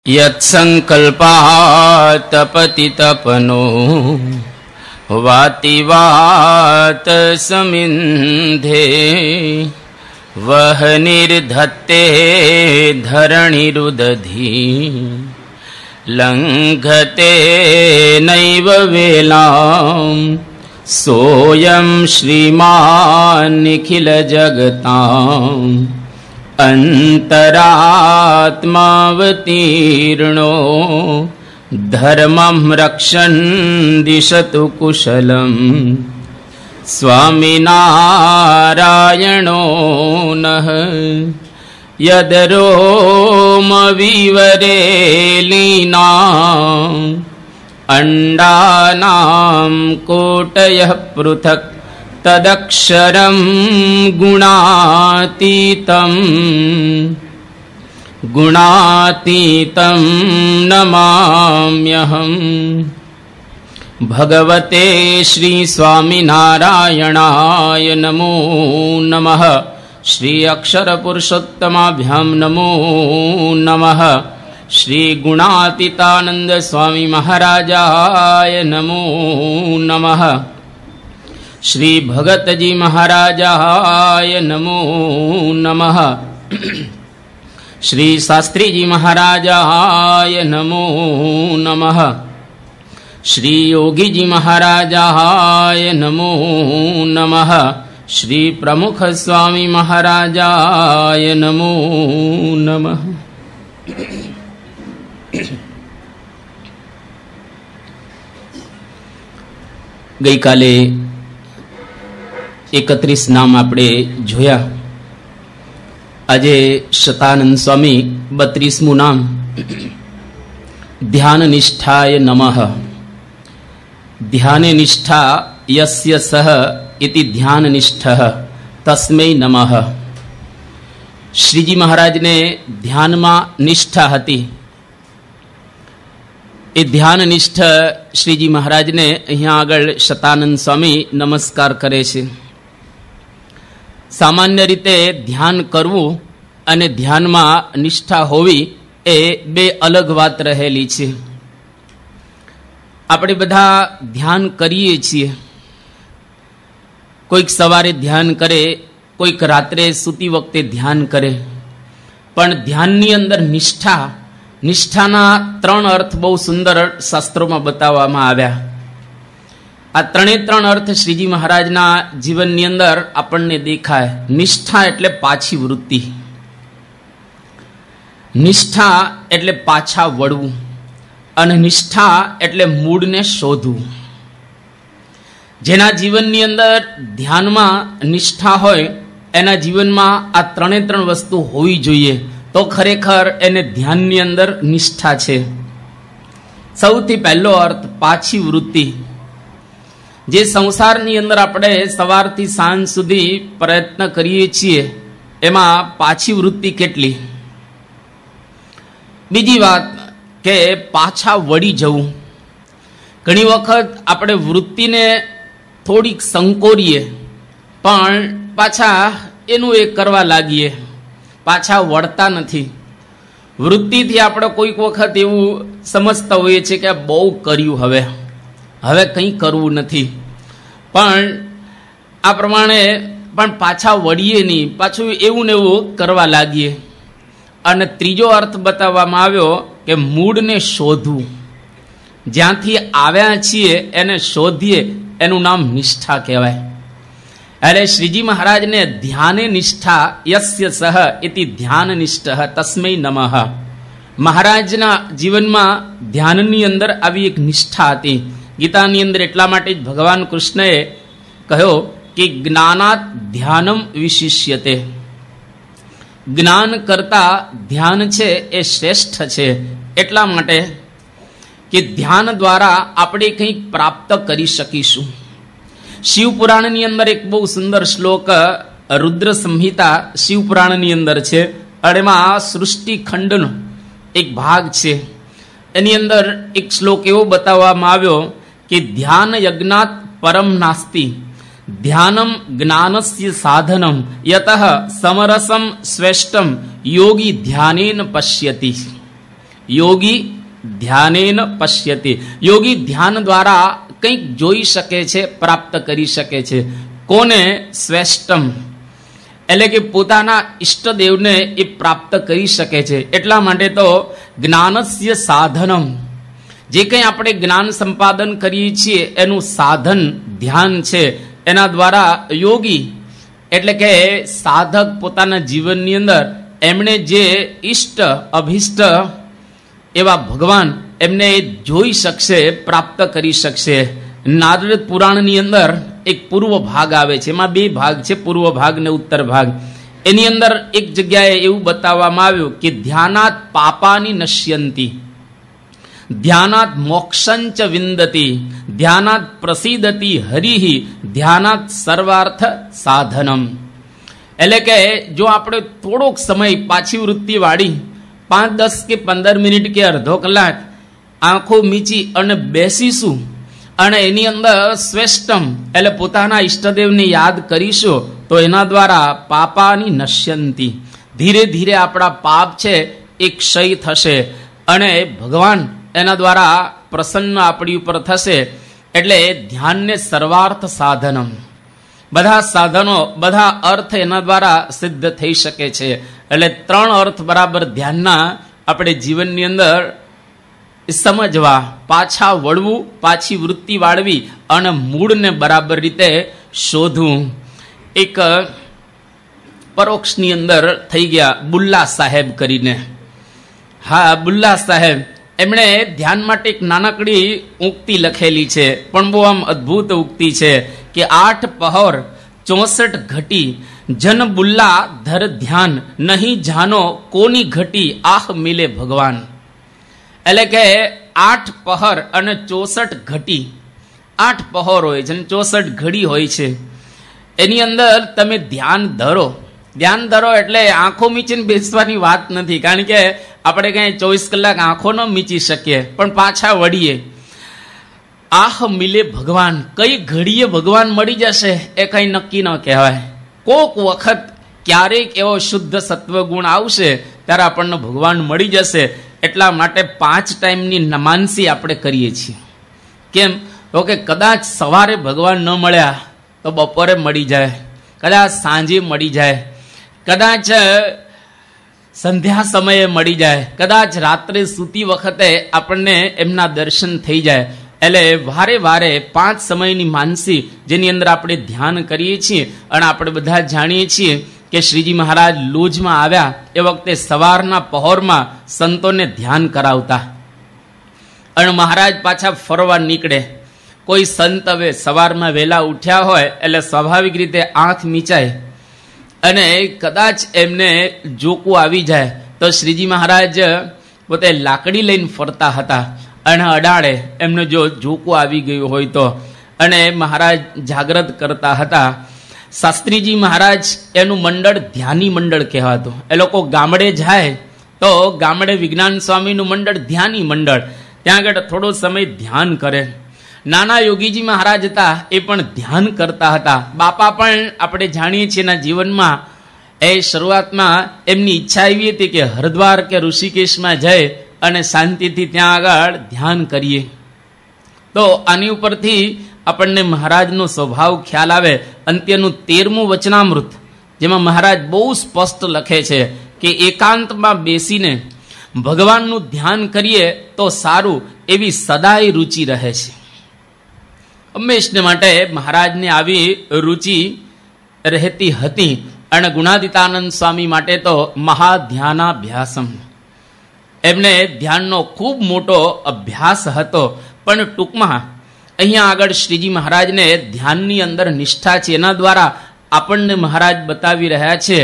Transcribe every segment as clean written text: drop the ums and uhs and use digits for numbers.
यत्संकल्पातपतितपनो वाति वात समिन्धे वह निर्धत्ते धरणिरुदधी लंघते नैव वेलाम् सोऽयं श्रीमान् निखिल जगताम् अंतरात्मावतीर्णो धर्मं रक्षन् दिशतु कुशलम् स्वामिनारायणो नः यदरोमविवरे लीनाम् अंडानां कोटयः पृथक् तदक्षरं गुणातीतं नमाम्यहम्। भगवते श्री स्वामिनारायणाय नमो नमः। श्री अक्षर पुरुषोत्तमाभ्यां नमो नमः। श्री गुणातीतानंद स्वामी महाराजाय नमो नमः। श्री भगत जी महाराजाय नमो नमः। श्री शास्त्री जी महाराजाय नमो नमः। श्री योगी जी महाराजाय नमो नमः। श्री प्रमुख स्वामी महाराजाय नमो नमः। गई काले 31 नाम आपणे जोया। આજે શતાનંદ સ્વામી 32મું નામ ધ્યાન નિષ્ઠાય નમઃ। ધ્યાને નિષ્ઠા યસ્ય સહ ઇતિ ધ્યાન નિષ્ઠઃ તસ્મૈ નમઃ। શ્રીજી મહારાજને ધ્યાનમાં નિષ્ઠા હતી। એ ધ્યાન નિષ્ઠ શ્રીજી મહારાજને અહીંયા આગળ શતાનંદ સ્વામી નમસ્કાર કરે છે। सामान्य रीते ध्यान करवू अने ध्यान में निष्ठा होवी ए बे अलग बात रहेली छे। आपणे बधा ध्यान करीए छीए। कोईक सवारे ध्यान करे, कोईक रात्रे सूती वखते ध्यान करे, पण ध्याननी अंदर निष्ठा, निष्ठाना 3 अर्थ बहु सुंदर शास्त्रों में बताववामां आव्या। आ 3 अर्थ श्रीजी महाराजना जीवननी अंदर आपणने देखाय। निष्ठा एटले पाछी वृत्ति, निष्ठा एटले पाछा वळवू, अने निष्ठा एटले मूळने शोधवू। जेना जीवननी अंदर ध्यानमां निष्ठा होय एना जीवनमां आ 3 वस्तु होवी जोईए तो खरेखर एने ध्याननी अंदर निष्ठा छे। सौथी पहेलो अर्थ पाछी वृत्ति। जे संसारनी अंदर आपणे सवारथी सांज सुधी प्रयत्न करीए छीए एमां पाछी वृत्ति केटली। बीजी वात के पाछा वળી जवुं। घणी वखत आपणे वृत्तिने थोड़ीक संकोरीए पण पाछा एनुं एक करवा लागीए, पाछा वळता नथी। वृत्तिथी आपणे कोईक वखत एवुं समजता होईए छे के बहु कर्युं, હવે કંઈ કરવું નથી, પણ આ પ્રમાણે પણ પાછા વળીએ નહીં, પાછું એવું ને એવું કરવા લાગીએ। અને ત્રીજો અર્થ બતાવવામાં આવ્યો કે મૂળને શોધવું। જ્યાંથી આવ્યા છીએ એને શોધીએ, એનું નામ નિષ્ઠા કહેવાય। એટલે શ્રીજી મહારાજને ધ્યાને નિષ્ઠા યસ્ય સહ ઇતિ ધ્યાન નિષ્ઠઃ તસ્મૈ નમઃ। મહારાજના જીવનમાં ધ્યાનની અંદર આવી એક નિષ્ઠા હતી। गीतानी अंदर एटला माटे भगवान कृष्णए कह्यो कि ज्ञानात् ध्यानम विशिष्यते। ज्ञान करता ध्यान छे ए श्रेष्ठ छे। एटला माटे कि ध्यान द्वारा आपणे कंईक प्राप्त करी शकीशुं। शिवपुराणनी अंदर एक बहु सुंदर श्लोक रुद्र संहिता शिवपुराणनी अंदर छे। एमां सृष्टि खंडनो एक भाग छे। एनी अंदर एक श्लोक एवो बताववामां આવ્યો कि ध्यान यज्ञात परम नास्ति ध्यानम ज्ञानस्य साधनम यतः समरसम श्रेष्ठम योगी ध्यानेन पश्यति। યોગી ધ્યાનેન પશ્યતિ. યોગી ધ્યાન દ્વારા કંઈક જોઈ શકે છે, પ્રાપ્ત કરી શકે છે. કોને? શ્રેષ્ઠમ, એટલે કે પોતાના ઈષ્ટદેવને એ પ્રાપ્ત કરી શકે છે. એટલા માટે તો જ્ઞાનસ્ય સાધનમ, જે કંઈ આપણે જ્ઞાન સંપાદન કરીએ છીએ એનું સાધન ધ્યાન છે. એના દ્વારા યોગી એટલે કે સાધક પોતાના જીવનની અંદર એમણે જે ઈષ્ટ અભિષ્ટ એવા ભગવાન એમને જોઈ શકશે, પ્રાપ્ત કરી શકશે. નારદ પુરાણની અંદર એક પૂર્વ ભાગ આવે છે, એમાં બે ભાગ છે, પૂર્વ ભાગ ને ઉત્તર ભાગ. એની અંદર એક જગ્યાએ એવું બતાવવામાં આવ્યું કે ધ્યાનાત પાપાની નશ્યંતી, ધ્યાનાત મોક્ષંચ વિંદતી, ધ્યાનાત પ્રસિદ્ધતી હરિહિ, ધ્યાનાત સર્વાર્થ સાધનમ. એટલે કે જો આપણે થોડોક સમય પાછી વૃત્તિ વાળી 5, 10 કે 15 મિનિટ કે અડધો કલાક આંખો મીચી અને બેસીશું અને એની અંદર શ્રેષ્ઠમ એટલે પોતાના ઈષ્ટદેવને યાદ કરીશું તો એના દ્વારા પાપાની નશ્યંતી, ધીરે ધીરે આપણા પાપ છે એ ક્ષય થશે અને ભગવાન એના દ્વારા પ્રસન્ન આપણી ઉપર થશે. એટલે ધ્યાનને સર્વાર્થ સાધનમ, બધા સાધનો, બધા અર્થ એના દ્વારા સિદ્ધ થઈ શકે છે. એટલે 3 અર્થ બરાબર ધ્યાનના આપણે જીવનની અંદર સમજવા, પાછા વળવું, પાછી વૃત્તિ વાળવી અને મૂળને બરાબર રીતે શોધવું. એક પરોક્ષની અંદર થઈ ગયા બુલ્લા સાહેબ કરીને. હા, બુલ્લા સાહેબ એમણે ધ્યાન માટે એક નાનકડી ઉક્તિ લખેલી છે, પણ બહુ આમ અદ્ભુત ઉક્તિ છે કે 8 પહોર 64 ઘટી, જન બુલ્લા ધર ધ્યાન, નહીં જાનો કોની ઘટી, આહ મિલે ભગવાન. એટલે કે 8 પહર અને 64 ઘટી, 8 પહોર હોય છે અને 64 ઘડી હોય છે. એની અંદર તમે ધ્યાન ધરો. ધ્યાન ધરો એટલે આંખો મીચીને બેસવાની વાત નથી, કારણ કે આપણે કઈ 24 કલાક આંખો ન મીચી શકીએ, પણ પાછા વળીએ. આહ મિલે ભગવાન, કઈ ઘડીએ ભગવાન મળી જશે એ કઈ નક્કી ન કહેવાય. કોક વખત ક્યારેક એવો શુદ્ધ સત્વગુણ આવશે ત્યારે આપણને ભગવાન મળી જશે. એટલા માટે 5 ટાઈમની નમાનસી આપણે કરીએ છીએ. કેમ? તો કે કદાચ સવારે ભગવાન ન મળ્યા તો બપોરે મળી જાય, કદાચ સાંજે મળી જાય, કદાચ સંધ્યા સમયે મળી જાય, કદાચ રાત્રે સૂતી વખતે આપણને એમના દર્શન થઈ જાય. એટલે વારે વારે 5 સમયની માનસી જેની અંદર આપણે ધ્યાન કરીએ છીએ. અને આપણે બધા જાણીએ છીએ કે શ્રીજી મહારાજ લોજમાં આવ્યા એ વખતે સવારના પહોરમાં સંતોને ધ્યાન કરાવતા અને મહારાજ પાછા ફરવા નીકળે. કોઈ સંત હવે સવારમાં વહેલા ઉઠ્યા હોય એટલે સ્વાભાવિક રીતે આંખ મીચાય અને કદાચ એમને જોકું આવી જાય તો શ્રીજી મહારાજ પોતે લાકડી લઈને ફરતા હતા અને અડાડે એમને જો જોકું આવી ગયું હોય તો, અને મહારાજ જાગ્રત કરતા હતા. શાસ્ત્રીજી મહારાજ એનું મંડળ ધ્યાની મંડળ કહેવાતું. એ લોકો ગામડે જાય તો ગામડે વિજ્ઞાન સ્વામીનું મંડળ ધ્યાની મંડળ, ત્યાં આગળ થોડો સમય ધ્યાન કરે. નાના યોગીજી મહારાજ હતા એ પણ ધ્યાન કરતા હતા. બાપા પણ આપણે જાણીએ છીએ એના જીવનમાં એ શરૂઆતમાં એમની ઈચ્છા એવી હતી કે હરિદ્વાર કે ઋષિકેશમાં જઈ અને શાંતિથી ત્યાં આગળ ધ્યાન કરીએ. તો આની ઉપરથી આપણને મહારાજનો સ્વભાવ ખ્યાલ આવે. અંત્યનું 13મું વચનામૃત જેમાં મહારાજ બહુ સ્પષ્ટ લખે છે કે એકાંતમાં બેસીને ભગવાનનું ધ્યાન કરીએ તો સારું, એવી સદાય રુચિ રહે છે. હંમેશને માટે મહારાજને આવી રુચિ રહેતી હતી. અને ગુણાદિતાનંદ સ્વામી માટે તો મહાધ્યાનાભ્યાસમ, એમને ધ્યાનનો ખૂબ મોટો અભ્યાસ હતો. પણ ટૂંકમાં અહીંયા આગળ શ્રીજી મહારાજને ધ્યાનની અંદર નિષ્ઠા છે, એના દ્વારા આપણને મહારાજ બતાવી રહ્યા છે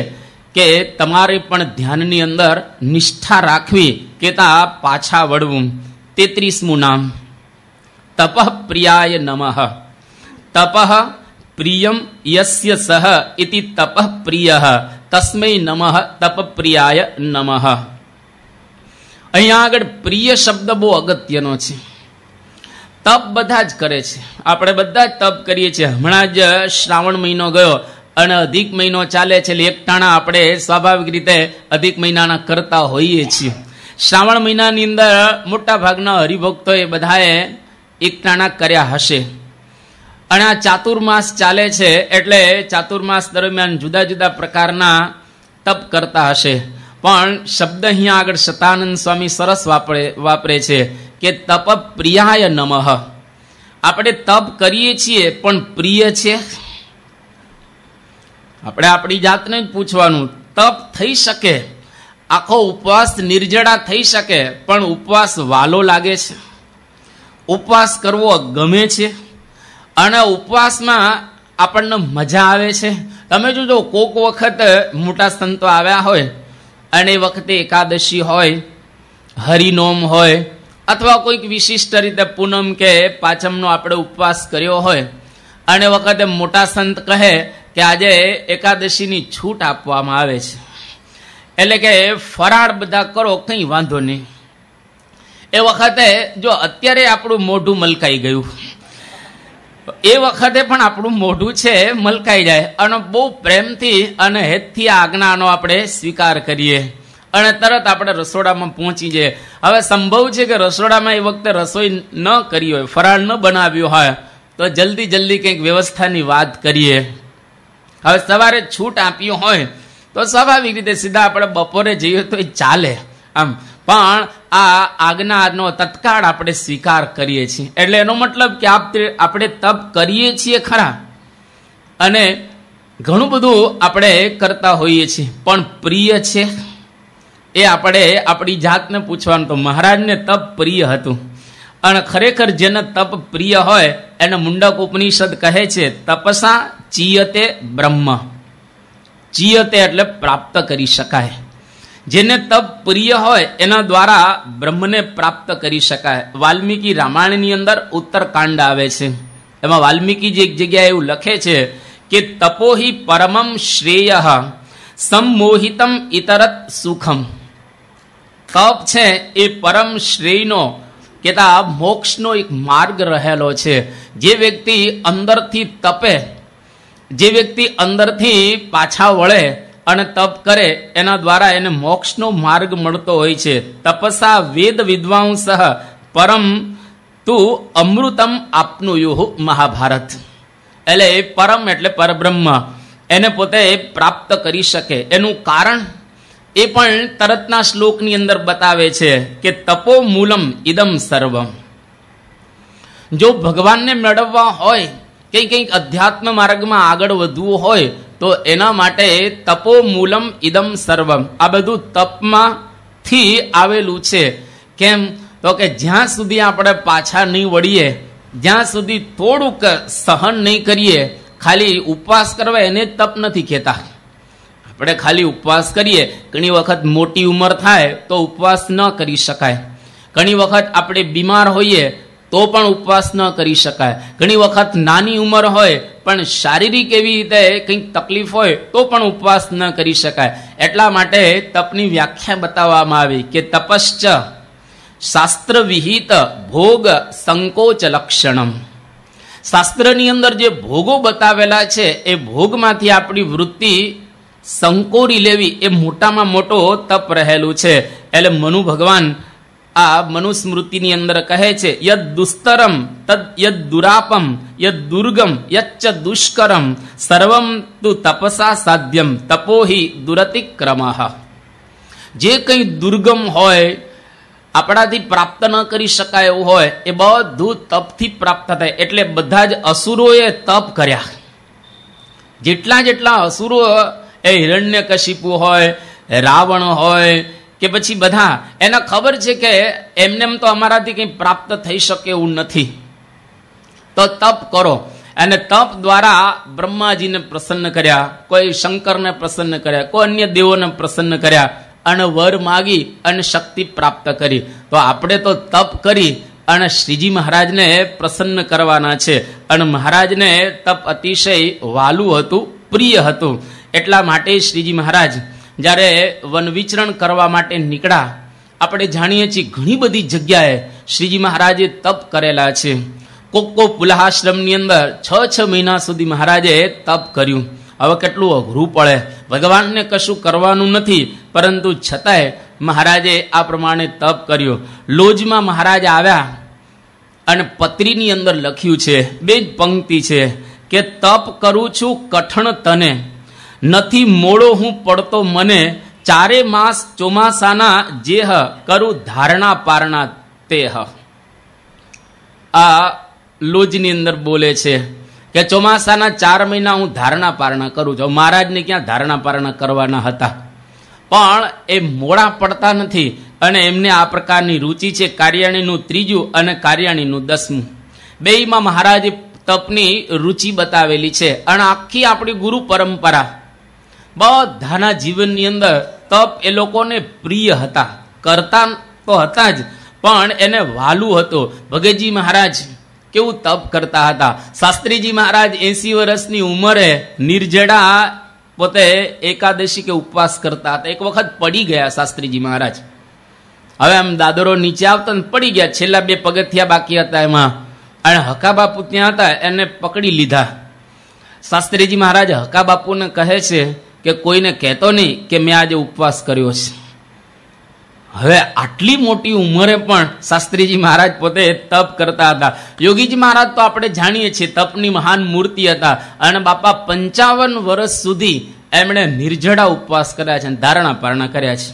કે તમારે પણ ધ્યાનની અંદર નિષ્ઠા રાખવી, કેતા પાછા વળવું. 33મું નામ તપઃ પ્રિયાય નમઃ. તપઃ પ્રિયમ યસ્ય સહ ઇતિ તપઃ પ્રિયઃ તસ્મૈ નમઃ તપ પ્રિયાય નમઃ. અહીંયા આગળ પ્રિય શબ્દ બહુ અગત્યનો છે. તપ બધા જ કરે છે, આપણે બધા જ તપ કરીએ છીએ. હમણાં જ શ્રાવણ મહિનો ગયો અને અધિક મહિનો ચાલે છે એટલે એક ટાણા આપણે સ્વાભાવિક રીતે અધિક મહિનાના કરતા હોઈએ છીએ. શ્રાવણ મહિનાની અંદર મોટા ભાગના હરિભક્તોએ બધાએ એકટાણા કર્યા હશે. અને આ ચાતુર્માસ ચાલે છે એટલે ચાતુર્માસ દરમિયાન જુદા જુદા પ્રકારના તપ કરતા હશે. પણ શબ્દ અહીંયા આગળ સતાનંદ સ્વામી સરસ વાપરે છે કે તપ પ્રિયાય નમઃ. આપણે તપ કરીએ છીએ પણ પ્રિય છે. આપણે આપણી જાતને જ પૂછવાનું, તપ થઈ શકે, આખો ઉપવાસ નિર્જળા થઈ શકે, પણ ઉપવાસ વાલો લાગે છે? ઉપવાસ કરવો ગમે છે? અને ઉપવાસમાં આપણને મજા આવે છે? તમે જોજો, કોક વખત મોટા સંતો આવ્યા હોય અને એ વખતે એકાદશી હોય, હરિનોમ હોય, અથવા કોઈક વિશિષ્ટ રીતે પૂનમ કે પાંચમનો આપણે ઉપવાસ કર્યો હોય અને વખતે મોટા સંત કહે કે આજે એકાદશીની છૂટ આપવામાં આવે છે, એટલે કે ફરાળ બધા કરો, કંઈ વાંધો નહીં. એ વખતે જો અત્યારે આપણું મોઢું મલકાઈ ગયું, એ વખતે પણ આપણું મોઢું છે મલકાઈ જાય અને બહુ પ્રેમથી અને હેતથી આ આજ્ઞાનો આપણે સ્વીકાર કરીએ અને તરત આપણે રસોડામાં પહોંચી જઈએ. હવે સંભવ છે કે રસોડામાં એ વખતે રસોઈ ન કરી હોય, ફરાળ ન બનાવ્યો હોય, તો જલ્દી કંઈક વ્યવસ્થાની વાત કરીએ. હવે સવારે છૂટ આપ્યું હોય તો સ્વાભાવિક રીતે સીધા આપણે બપોરે જઈએ તો એ ચાલે આમ, પણ આ આજ્ઞાનો તત્કાળ આપણે સ્વીકાર કરીએ છીએ. એટલે એનો મતલબ કે આપણે તપ કરીએ છીએ ખરા અને ઘણું બધું આપણે કરતા હોઈએ છીએ, પણ પ્રિય છે એ આપણે આપણી જાતને પૂછવાનું. તો મહારાજને તપ પ્રિય હતું અને ખરેખર જેને તપ પ્રિય હોય એને મુંડક ઉપનિષદ કહે છે તપસા ચીયતે બ્રહ્મ. ચીયતે એટલે પ્રાપ્ત કરી શકાય. જેને તપ પ્રિય હોય એના દ્વારા બ્રહ્મને પ્રાપ્ત કરી શકાય. વાલ્મીકી રામાયણની અંદર ઉત્તરકાંડ આવે છે, એમાં વાલ્મીકીજી એક જગ્યાએ એવું લખે છે કે તપોહિ પરમમ શ્રેય સંમોહિતમ ઇતરત સુખમ. તપ છે એ પરમ શ્રેયનો કેતા મોક્ષનો એક માર્ગ રહેલો છે. જે વ્યક્તિ અંદરથી તપે, જે વ્યક્તિ અંદરથી પાછા વળે અને તપ કરે એના દ્વારા એને મોક્ષનો માર્ગ મળતો હોય છે. તપસા વેદ વિદ્વાંસ પરમ તું અમૃતમ આપનુયુઃ મહાભારત. એટલે પરમ એટલે પરબ્રહ્મ, એને પોતે પ્રાપ્ત કરી શકે. એનું કારણ એ પણ તરતના શ્લોકની અંદર બતાવે છે કે તપો મૂલમ ઇદમ સર્વમ. જો ભગવાનને મેળવવા હોય, કંઈક અધ્યાત્મ માર્ગમાં આગળ વધવું હોય તો એના માટે તપો મૂલમ ઇદમ સર્વમ. આ બધું તપમાંથી આવેલું છે. કેમ? તો કે જ્યાં સુધી આપણે પાછા નહીં વળીએ, જ્યાં સુધી થોડુંક સહન નહીં કરીએ, ખાલી ઉપવાસ કરવા એને તપ નથી કહેતા. આપણે ખાલી ઉપવાસ કરીએ, ઘણી વખત મોટી ઉંમર થાય તો ઉપવાસ ન કરી શકાય, ઘણી વખત આપણે બીમાર હોઈએ તો પણ ઉપવાસ ન કરી શકાય, ઘણી વખત નાની ઉંમર હોય પણ શારીરિક એવી રીતે કંઈક તકલીફ હોય તો પણ ઉપવાસ ન કરી શકાય. એટલા માટે તપની વ્યાખ્યા બતાવવામાં આવી કે તપશ્ચ શાસ્ત્ર વિહિત ભોગ સંકોચ લક્ષણમ. શાસ્ત્રની અંદર જે ભોગો બતાવેલા છે એ ભોગમાંથી આપણી વૃત્તિ સંકોરી લેવી એ મોટામાં મોટો તપ રહેલું છે. એટલે મનુ ભગવાન આ મનુસ્મૃતિની અંદર કહે છે યદ દુસ્તરમ તદ યદ દુરાપમ યદ દુર્ગમ યચ્ચ દુષ્કરમ સર્વમ તુ તપસા સાધ્યમ તપોહિ દુરતિક્રમઃ. જે કંઈ દુર્ગમ હોય, આપણાથી પ્રાપ્ત ન કરી શકાય એવું હોય, એ બધું તપથી પ્રાપ્ત થાય. એટલે બધા જ અસુરોએ તપ કર્યા. જેટલા અસુરો, એ હિરણ્યકશિપુ હોય, રાવણ હોય કે પછી બધા, એને ખબર છે કે એમનેમ તો અમારાથી કંઈ પ્રાપ્ત થઈ શકે એવું નથી, તો તપ કરો. અને તપ દ્વારા બ્રહ્માજીને પ્રસન્ન કર્યા, કોઈ શંકરને પ્રસન્ન કર્યા, કોઈ અન્ય દેવોને પ્રસન્ન કર્યા અને વર માગી અને શક્તિ પ્રાપ્ત કરી. તો આપણે તો તપ કરી અને શ્રીજી મહારાજને પ્રસન્ન કરવાના છે. અને મહારાજને તપ અતિશય વાલું હતું, પ્રિય હતું. એટલા માટે શ્રીજી મહારાજ જ્યારે વન વિચરણ કરવા માટે નીકળ્યા, આપણે જાણીએ છીએ ઘણી બધી જગ્યાએ શ્રીજી મહારાજે તપ કરેલા છે. કોકો પુલાહાશ્રમની અંદર 6 મહિના સુધી મહારાજે તપ કર્યું. હવે કેટલું અઘરું પડે, ભગવાનને કશું કરવાનું નથી, પરંતુ છતાંય મહારાજે આ પ્રમાણે તપ કર્યો. લોજમાં મહારાજ આવ્યા અને પત્રીની અંદર લખ્યું છે, 2 જ પંક્તિ છે કે તપ કરું છું કઠણ તને, નથી મોડો હું પડતો મને, 4 માસ ચોમાસાના જેહ કરું ધારણા પારણા તેહ. આ લોજની અંદર બોલે છે કે ચોમાસાના 4 મહિના હું ધારણા પારણા કરું છું. મહારાજને ક્યાં ધારણા પારણા કરવાના હતા, પણ એ મોડા પડતા નથી અને એમને આ પ્રકારની રુચિ છે. કાર્યાણીનું 3 અને કાર્યાણીનું 10. બેયમાં મહારાજે તપની રુચિ બતાવેલી છે. અને આખી આપણી ગુરુ પરંપરા બધાના જીવનની અંદર તપ એ લોકોને પ્રિય હતા, કરતા તો હતા જ, પણ એને વાલું હતું. ભગતજી મહારાજ કેવું તપ કરતા હતા. શાસ્ત્રીજી મહારાજ 80 વર્ષની ઉંમરે નિર્જડા પોતે એકાદશી કે ઉપવાસ કરતા હતા. એક વખત પડી ગયા શાસ્ત્રીજી મહારાજ. હવે આમ દાદરો નીચે આવતા ને પડી ગયા. છેલ્લા 2 પગથિયા બાકી હતા એમાં, અને હકા બાપુ ત્યાં હતા, એને પકડી લીધા. શાસ્ત્રીજી મહારાજ હકા બાપુને કહે છે કે કોઈને કહેતો નહીં કે મેં આજે ઉપવાસ કર્યો છે. હવે આટલી મોટી ઉંમરે પણ શાસ્ત્રીજી મહારાજ પોતે તપ કરતા હતા. યોગીજી મહારાજ તો આપણે જાણીએ છીએ તપની મહાન મૂર્તિ હતા, અને બાપા 55 વર્ષ સુધી એમણે નિર્જળા ઉપવાસ કર્યા છે, ધારણા પારણા કર્યા છે.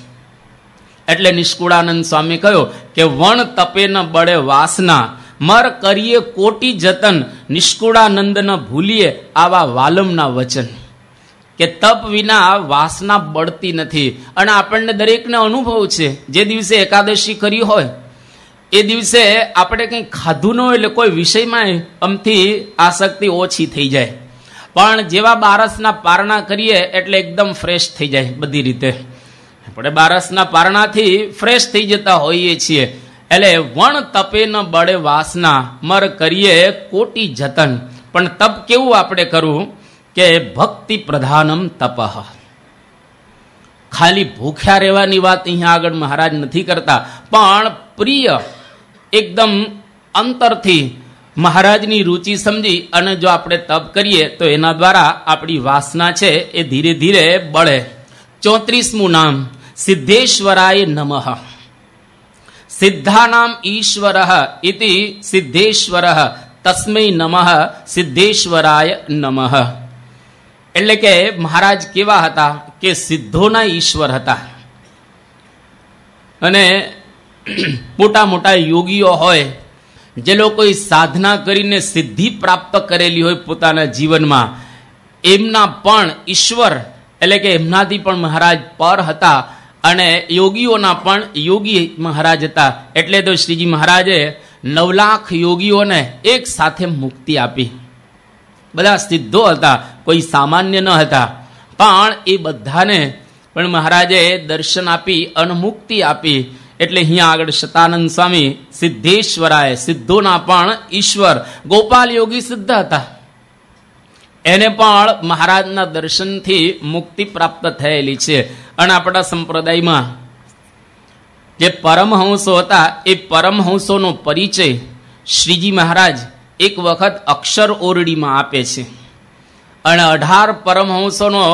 એટલે નિષ્કુળાનંદ સ્વામી કહ્યું કે વણ તપે ન બળે વાસના, મર કરીએ કોટી જતન, નિષ્કુળાનંદ ન ભૂલીએ આવા વાલમના વચન. કે તપ વિના વાસના બળતી નથી. અને આપણને દરેકને અનુભવ છે, જે દિવસે એકાદશી કરી હોય એ દિવસે આપણે કંઈ ખાધું ન હોય એટલે કોઈ વિષયમાં અમથી આસક્તિ ઓછી થઈ જાય, પણ જેવા બારસના પારણા કરીએ એટલે એકદમ ફ્રેશ થઈ જાય બધી રીતે. આપણે બારસના પારણાથી ફ્રેશ થઈ જતા હોઈએ છીએ. એટલે વણ તપે ન બળે વાસના, મર કરીએ કોટી જતન. પણ તપ કેવું આપણે કરવું કે ભક્તિ પ્રધાનમ તપઃ. ખાલી ભૂખ્યા રહેવાની વાત અહીંયા આગળ મહારાજ નથી કરતા, પણ પ્રિય એકદમ અંતરથી મહારાજની રુચિ સમજી અને જો આપણે તપ કરીએ તો એના દ્વારા આપણી વાસના છે એ ધીરે ધીરે બળે. 34મું નામ સિદ્ધેશ્વરાય નમઃ. સિદ્ધાનામ ઈશ્વરઃ ઇતિ સિદ્ધેશ્વરઃ તસ્મૈ નમઃ સિદ્ધેશ્વરાય નમઃ. એટલે કે મહારાજ કેવા હતા કે સિદ્ધોના ઈશ્વર હતા. અને મોટા મોટા યોગીઓ હોય, જે લોકોએ સાધના કરીને સિદ્ધિ પ્રાપ્ત કરેલી હોય પોતાના જીવનમાં, એમના પણ ઈશ્વર એટલે કે એમનાથી પણ મહારાજ પર હતા, અને યોગીઓના પણ યોગી મહારાજ હતા. એટલે તો શ્રીજી મહારાજે 9 લાખ યોગીઓને એક સાથે મુક્તિ આપી. બધા સિદ્ધો હતા, કોઈ સામાન્ય ન હતા, પણ એ બધાને પણ મહારાજે દર્શન આપી અને મુક્તિ આપી. એટલે અહીંયા આગળ શતાનંદ સ્વામી સિદ્ધેશ્વરાય, સિદ્ધોના પણ ઈશ્વર, ગોપાલ યોગી સિદ્ધ હતા. એને પણ મહારાજના દર્શનથી મુક્તિ પ્રાપ્ત થયેલી છે. અને આપણા સંપ્રદાયમાં જે પરમહંસો હતા એ પરમહંસોનો પરિચય શ્રીજી મહારાજ એક વખત અક્ષર ઓરડીમાં આપે છે, અને 18 પરમહંસોનો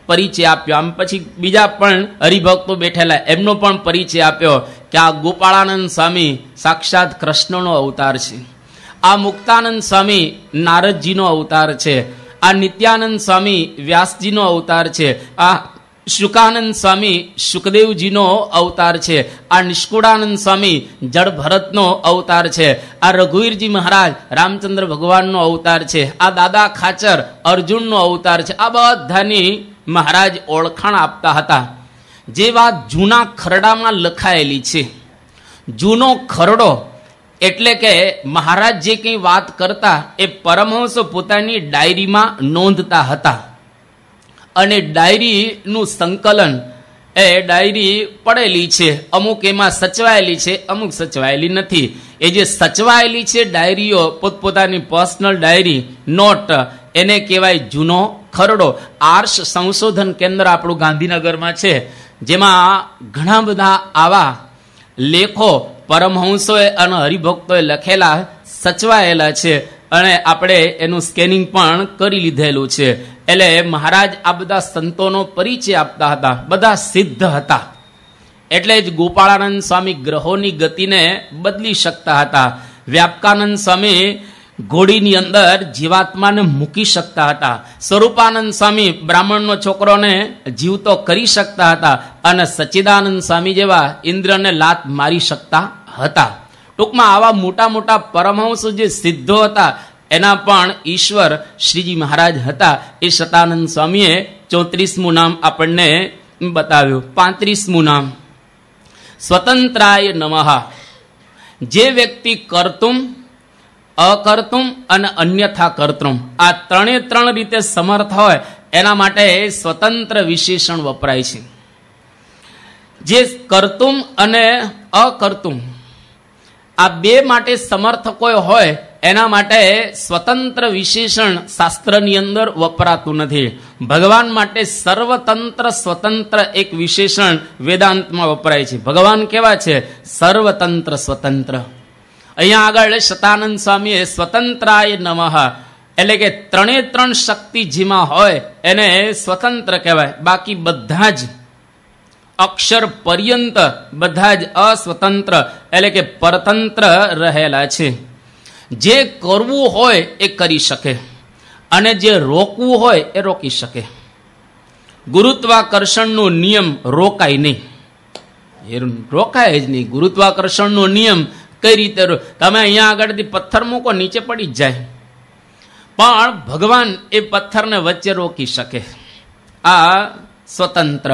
પરિચય આપ્યો. આમ પછી બીજા પણ હરિભક્તો બેઠેલા એમનો પણ પરિચય આપ્યો કે આ ગોપાળાનંદ સ્વામી સાક્ષાત કૃષ્ણનો અવતાર છે, આ મુક્તાનંદ સ્વામી નારદજીનો અવતાર છે, આ નિત્યાનંદ સ્વામી વ્યાસજીનો અવતાર છે, આ શુકાનંદ સ્વામી સુખદેવજીનો અવતાર છે, આ નિષ્કુળાનંદ સ્વામી જળ ભરતનો અવતાર છે, આ રઘુવીરજી મહારાજ રામચંદ્ર ભગવાનનો અવતાર છે, આ દાદા ખાચર અર્જુનનો અવતાર છે. આ બધાની મહારાજ ઓળખાણ આપતા હતા. જે વાત જૂના ખરડામાં લખાયેલી છે, જૂનો ખરડો એટલે કે મહારાજ જે કંઈ વાત કરતા એ પરમહંસો પોતાની ડાયરીમાં નોંધતા હતા. અને ડાયરીનું સંકલન એ ડાયરી પડેલી છે, અમુક એમાં સચવાયેલી છે, અમુક સચવાયેલી નથી. એ જે સચવાયેલી છે ડાયરીઓ, પોતપોતાની પર્સનલ ડાયરી નોટ, એને કહેવાય જૂનો ખરડો. આર્ષ સંશોધન કેન્દ્ર આપણું ગાંધીનગરમાં છે, જેમાં ઘણા બધા આવા લેખો પરમહંસોએ અને હરિભક્તોએ લખેલા સચવાયેલા છે, અને આપણે એનું સ્કેનિંગ પણ કરી લીધેલું છે. એટલે મહારાજ આ બધા સંતોનો પરિચય આપતા હતા. બધા સિદ્ધ હતા. એટલે જ ગોપાળાનંદ સ્વામી ગ્રહોની ગતિને બદલી શકતા હતા. વ્યાપકાનંદ સ્વામી ઘોડીની અંદર જીવાત્માને મૂકી શકતા હતા. સ્વરૂપાનંદ સ્વામી બ્રાહ્મણનો છોકરોને જીવતો કરી શકતા હતા અને સચ્ચિદાનંદ સ્વામી જેવા ઇન્દ્રને લાત મારી શકતા હતા. ટૂંકમાં આવા મોટા મોટા પરમહંસો જે સિદ્ધો હતા એના પણ ઈશ્વર શ્રીજી મહારાજ હતા. એ શતાનંદ સ્વામીએ 34મું નામ આપણને બતાવ્યું. 35મું નામ સ્વતંત્રાય નમઃ. જે વ્યક્તિ કર્તુમ, અકર્તુમ અને અન્યથા કર્તૃમ આ ત્રણ રીતે સમર્થ હોય એના માટે સ્વતંત્ર વિશેષણ વપરાય છે. જે કર્તુમ અને અકર્તુમ આ બે માટે સમર્થ કોઈ હોય એના માટે સ્વતંત્ર વિશેષણ શાસ્ત્રની અંદર વપરાતું નથી. ભગવાન માટે સર્વતંત્ર સ્વતંત્ર એક વિશેષણ વેદાંતમાં વપરાય છે. ભગવાન કેવા છે? સર્વતંત્ર સ્વતંત્ર. અહીંયા આગળ શતાનંદ સ્વામીએ સ્વતંત્રાય નમઃ એટલે કે ત્રણ શક્તિ જેમાં હોય એને સ્વતંત્ર કહેવાય. બાકી બધા જ અક્ષર પર્યંત બધા જ અસ્વતંત્ર એટલે કે પરતંત્ર રહેલા છે. જે કરવું હોય એ કરી શકે અને જે રોકવું હોય એ રોકી શકે. ગુરુત્વાકર્ષણનો નિયમ રોકાય નહીં, એ રોકાય જ નહીં. ગુરુત્વાકર્ષણનો નિયમ કઈ રીતે? તમે અહીંયા આગળથી પથ્થર મૂકો નીચે પડી જ જાય, પણ ભગવાન એ પથ્થરને વચ્ચે રોકી શકે. આ સ્વતંત્ર.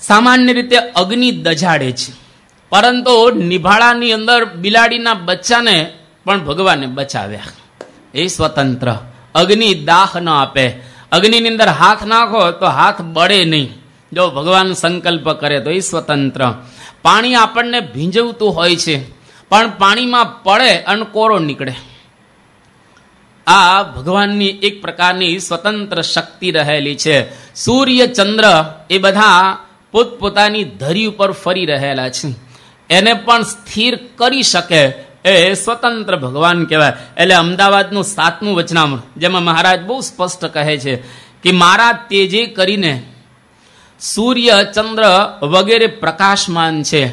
સામાન્ય રીતે અગ્નિ દજાડે છે, પરંતુ નિભાળાની અંદર બિલાડીના બચ્ચાને પણ ભગવાને બચાવ્યા. એ સ્વતંત્ર. અગ્નિ દાહ ન આપે. અગ્નિની અંદર હાથ નાખો તો હાથ બળે નહીં, જો ભગવાન સંકલ્પ કરે તો. એ સ્વતંત્ર. પાણી આપણને ભીંજવતું હોય છે, પણ પાણીમાં પડે અને કોરો નીકળે. આ ભગવાનની એક પ્રકારની સ્વતંત્ર શક્તિ રહેલી છે. સૂર્ય ચંદ્ર એ બધા પોતપોતાની ધરી ઉપર ફરી રહેલા છે, એને પણ સ્થિર કરી શકે એ સ્વતંત્ર ભગવાન કહેવાય. એટલે અમદાવાદનું 7મું વચનામૃત જેમાં મહારાજ બહુ સ્પષ્ટ કહે છે કે મારા તેજે કરીને સૂર્ય ચંદ્ર વગેરે પ્રકાશમાન છે.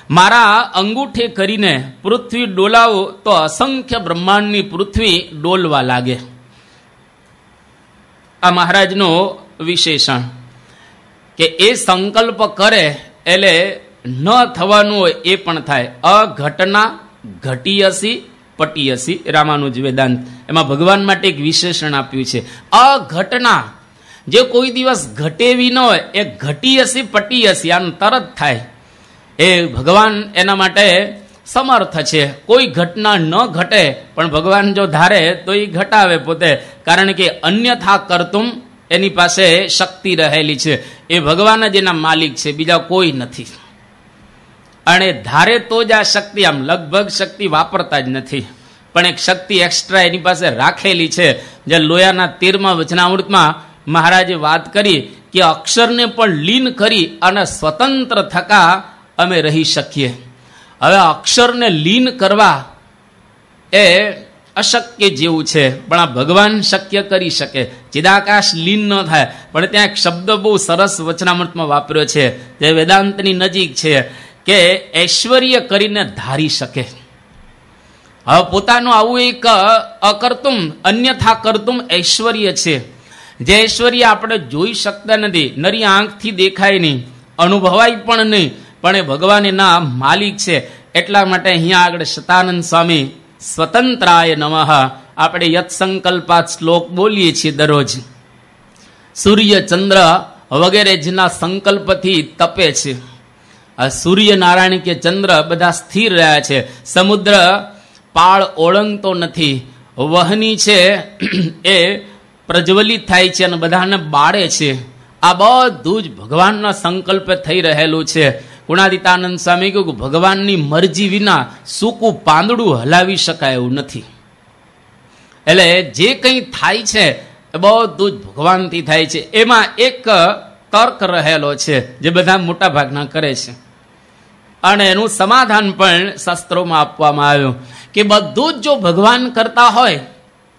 મારા અંગૂઠે કરીને પૃથ્વી ડોલાવો તો અસંખ્ય બ્રહ્માંડની પૃથ્વી ડોલવા લાગે. આ મહારાજનો વિશેષણ કે એ સંકલ્પ કરે એટલે ન થવાનું હોય એ પણ થાય. અઘટના ઘટીયસી પટીયસી રામાનુજ વેદાંત એમાં ભગવાન માટે એક વિશેષણ આપ્યું છે. અઘટના જે કોઈ દિવસ ઘટેવી ન હોય એ ઘટીયસી પટીયસી આમ તરત થાય. એ ભગવાન એના માટે સમર્થ છે. કોઈ ઘટના ન ઘટે પણ ભગવાન જો ધારે તો એ ઘટાવે પોતે, કારણ કે અન્યથા કરતુમ એની પાસે શક્તિ રહેલી છે. એ ભગવાન જ એના માલિક છે, બીજા કોઈ નથી. અને ધારે તો જ આ શક્તિ, આમ લગભગ શક્તિ વાપરતા જ નથી, પણ એક શક્તિ એક્સ્ટ્રા એની પાસે રાખેલી છે. જે લોયાના 13મા વચનામૃતમાં મહારાજે વાત કરી કે અક્ષરને પણ લીન કરી અને સ્વતંત્ર થકા અમે રહી શકીએ. હવે અક્ષરને લીન કરવા એ અશક્ય જેવું છે, પણ આ ભગવાન શક્ય કરી શકે. ચિદાકાશ લીન ન થાય, પણ ત્યાં એક શબ્દ બહુ સરસ વચનામૃતમાં વાપર્યો છે જે વેદાંતની નજીક છે કે ઐશ્વર્ય કરીને ધારી શકે. હવે પોતાનું આવું એક અકર્તુમ અન્યથા કરતુમ ઐશ્વર્ય છે, જે ઐશ્વર્ય આપણે જોઈ શકતા નથી, નરી આંખથી દેખાય નહીં, અનુભવાય પણ નહીં, પણ એ ભગવાન એના માલિક છે. એટલા માટે અહીંયા આગળ શતાનંદ સ્વામી સ્વતંત્રાય નમઃ આપણે યત સંકલ્પાત શ્લોક બોલીએ છીએ દરરોજ. સૂર્ય ચંદ્ર વગેરે જેના સંકલ્પથી તપે છે. આ સૂર્ય નારાયણ કે ચંદ્ર બધા સ્થિર રહ્યા છે. સમુદ્ર પાળ ઓળંગતો નથી, વહની છે એ પ્રજ્વલિત થાય છે અને બધાને બાળે છે. આ બધું જ ભગવાનના સંકલ્પે થઈ રહેલું છે. ગુણાદિતાનંદ સ્વામી કહ્યું કે ભગવાનની મરજી વિના સૂકું પાંદડું હલાવી શકાય એવું નથી. એટલે જે કંઈ થાય છે એ બધું જ ભગવાનથી થાય છે. એમાં એક તર્ક રહેલો છે જે બધા મોટા ભાગના કરે છે, અને એનું સમાધાન પણ શાસ્ત્રોમાં આપવામાં આવ્યું કે બધું જ જો ભગવાન કરતા હોય,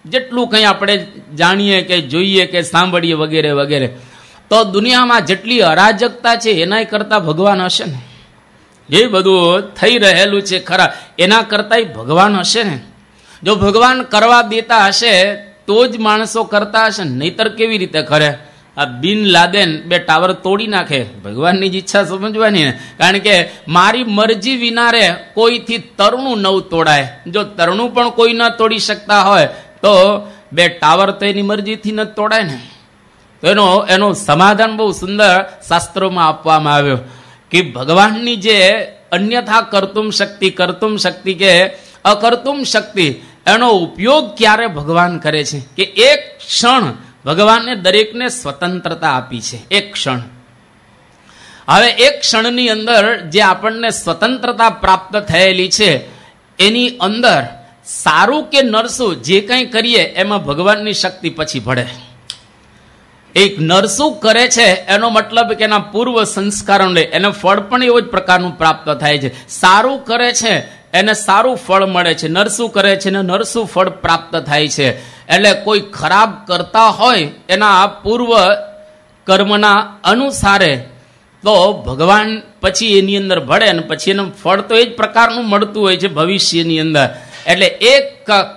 જેટલું કંઈ આપણે જાણીએ કે જોઈએ કે સાંભળીએ વગેરે વગેરે, તો દુનિયામાં જેટલી અરાજકતા છે એના કરતા ભગવાન હશે ને? જે બધું થઈ રહેલું છે ખરા એના કરતાંય ભગવાન હશે ને? જો ભગવાન કરવા દેતા હશે તો જ માણસો કરતા હશે, નહીતર કેવી રીતે કરે? આ બિન લાદેન 2 ટાવર તોડી નાખે, ભગવાનની જ ઈચ્છા સમજવાની ને. કારણ કે મારી મરજી વિના રે કોઈથી તરણું નવ તોડાય. જો તરણું પણ કોઈ ન તોડી શકતા હોય તો 2 ટાવર તો એની મરજીથી ન તોડાય ને. તો એનો સમાધાન બહુ સુંદર શાસ્ત્રોમાં આપવામાં આવ્યો કે ભગવાનની જે અન્યથા કર્તુમ શક્તિ કે અકર્તુમ શક્તિ, એનો ઉપયોગ ક્યારે ભગવાન કરે છે કે એક ક્ષણ ભગવાને દરેકને સ્વતંત્રતા આપી છે. એક ક્ષણ. હવે એક ક્ષણની અંદર જે આપણને સ્વતંત્રતા પ્રાપ્ત થયેલી છે એની અંદર સારું કે નરસું જે કંઈ કરીએ એમાં ભગવાનની શક્તિ પછી ભળે. એક નરસું કરે છે એનો મતલબ કે એના પૂર્વ સંસ્કારોને એને ફળ પણ એવો જ પ્રકારનું પ્રાપ્ત થાય છે. સારું કરે છે એને સારું ફળ મળે છે, નરસું કરે છે એને નરસું ફળ પ્રાપ્ત થાય છે. એટલે કોઈ ખરાબ કરતા હોય એના પૂર્વ કર્મના અનુસારે તો ભગવાન પછી એની અંદર ભળે અને પછી એનું ફળ તો એ જ પ્રકારનું મળતું હોય છે ભવિષ્યની અંદર. એટલે એક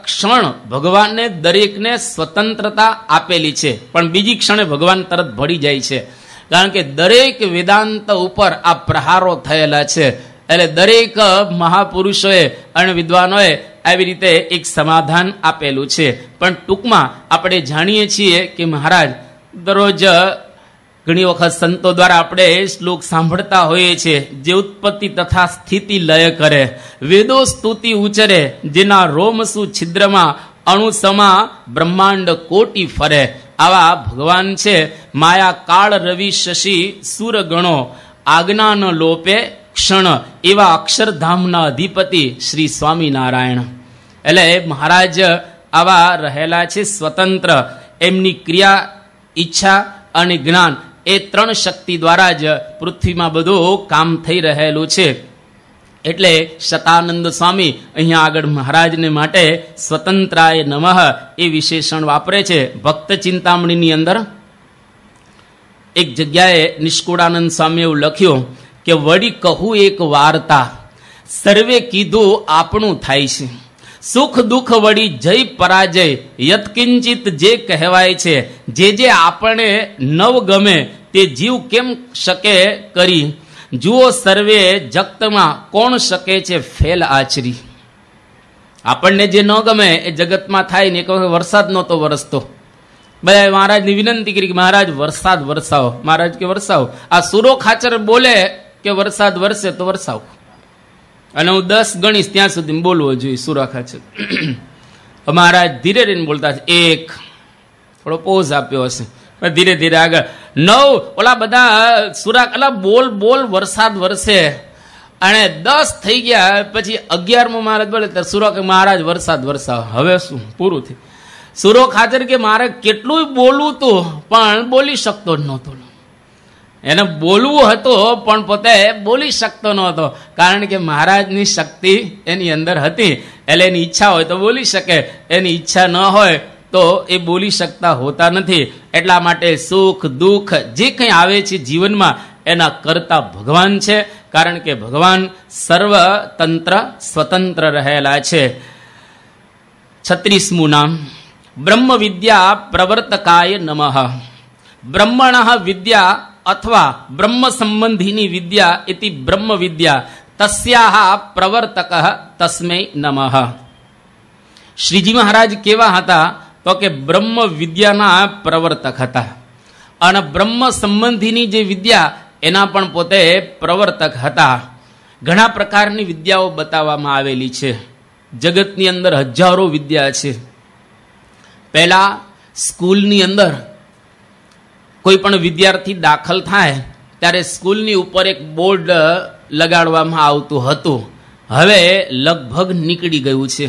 ક્ષણ ભગવાનને દરેકને સ્વતંત્રતા આપેલી છે, પણ બીજી ક્ષણે ભગવાન તરત ભળી જાય છે. કારણ કે દરેક વેદાંત ઉપર આ પ્રહારો થયેલા છે. એટલે દરેક મહાપુરુષોએ અને વિદ્વાનોએ આવી રીતે એક સમાધાન આપેલું છે. પણ ટૂંકમાં આપણે જાણીએ છીએ કે મહારાજ દરરોજ ઘણી વખત સંતો દ્વારા આપણે શ્લોક સાંભળતા હોઈએ છીએ, જે ઉત્પત્તિ તથા સ્થિતિ લય કરે, વેદો સ્તુતિ ઉચરે, જેના રોમસુ છિદ્રમાં અણુસમા બ્રહ્માંડ કોટી ફરે. આવા ભગવાન છે. માયા કાળ રવિ શશી સુર ગણો, આજ્ઞા ન લોપે ક્ષણ, એવા અક્ષરધામના અધિપતિ શ્રી સ્વામિનારાયણ. એટલે મહારાજ આવા રહેલા છે સ્વતંત્ર. એમની ક્રિયા, ઈચ્છા અને જ્ઞાન એ 3 શક્તિ દ્વારા જ પૃથ્વીમાં બધું કામ થઈ રહેલું છે. એટલે શતાનંદ સ્વામી અહીંયા આગળ મહારાજને માટે સ્વતંત્રાય નમઃ એ વિશેષણ વાપરે છે. ભક્ત ચિંતામણીની અંદર એક જગ્યાએ નિષ્કુળાનંદ સ્વામી એવું લખ્યું કે વળી કહું એક વાર્તા, સર્વે કીધું આપણું થાય છે, સુખ દુઃખ વળી જય પરાજય, યત્કિંચિત જે કહેવાય છે, જે આપણે નવ ગમે તે જીવ કેમ શકે કરી, જુઓ સર્વે જગતમાં કોણ શકે છે ફેલ આચરી. આપણને જે ન ગમે એ જગતમાં થાય ને. એક વખત વરસાદ નહોતો વરસતો, બધા મહારાજની વિનંતી કરી કે મહારાજ વરસાદ વરસાવો. મહારાજ કે વરસાવો. આ સુરો ખાચર બોલે કે વરસાદ વરસે તો વરસાવો, અને હું 10 ગણીશ ત્યાં સુધી બોલવો જોઈએ. સુરા ખાચર મહારાજ ધીરે રહીને બોલતા છે. 1 થોડો પોઝ આપ્યો હશે, ધીરે ધીરે આગળ 9. ઓલા બધા સુરા અલા બોલ બોલ વરસાદ વરસે, અને 10 થઈ ગયા. પછી 11મો મહારાજ બોલે ત્યારે સુરો કે મહારાજ વરસાદ વરસાવો. હવે શું પૂરું થયું? સુરો ખાચર કે મારે કેટલું બોલવું તું પણ બોલી શકતો જ નહોતો. એને બોલવું હતું પણ પોતે બોલી શકતો નહોતો, કારણ કે મહારાજની શક્તિ એની અંદર હતી. એટલે એની ઈચ્છા હોય તો બોલી શકે, એની ઈચ્છા ન હોય તો એ બોલી શકતા હોતા નથી. એટલા માટે સુખ દુઃખ જે કંઈ આવે છે જીવનમાં એના કરતા ભગવાન છે, કારણ કે ભગવાન સર્વતંત્ર સ્વતંત્ર રહેલા છે. 36મું નામ બ્રહ્મ વિદ્યા પ્રવર્તકાય નમઃ. બ્રહ્મણ વિદ્યા અથવા બ્રહ્મ સંબંધીની વિદ્યા ઇતિ બ્રહ્મ વિદ્યા તસ્યાહ પ્રવર્તક તસ્મૈ નમઃ. શ્રીજી મહારાજ કેવા હતા તો કે બ્રહ્મ વિદ્યાના પ્રવર્તક હતા, અને બ્રહ્મ સંબંધીની જે વિદ્યા એના પણ પોતે પ્રવર્તક હતા. ઘણા પ્રકારની વિદ્યાઓ બતાવવામાં આવેલી છે. જગતની અંદર હજારો વિદ્યા છે. પહેલા સ્કૂલની અંદર કોઈ પણ વિદ્યાર્થી દાખલ થાય ત્યારે સ્કૂલની ઉપર એક બોર્ડ લગાડવામાં આવતું હતું. હવે લગભગ નીકળી ગયું છે.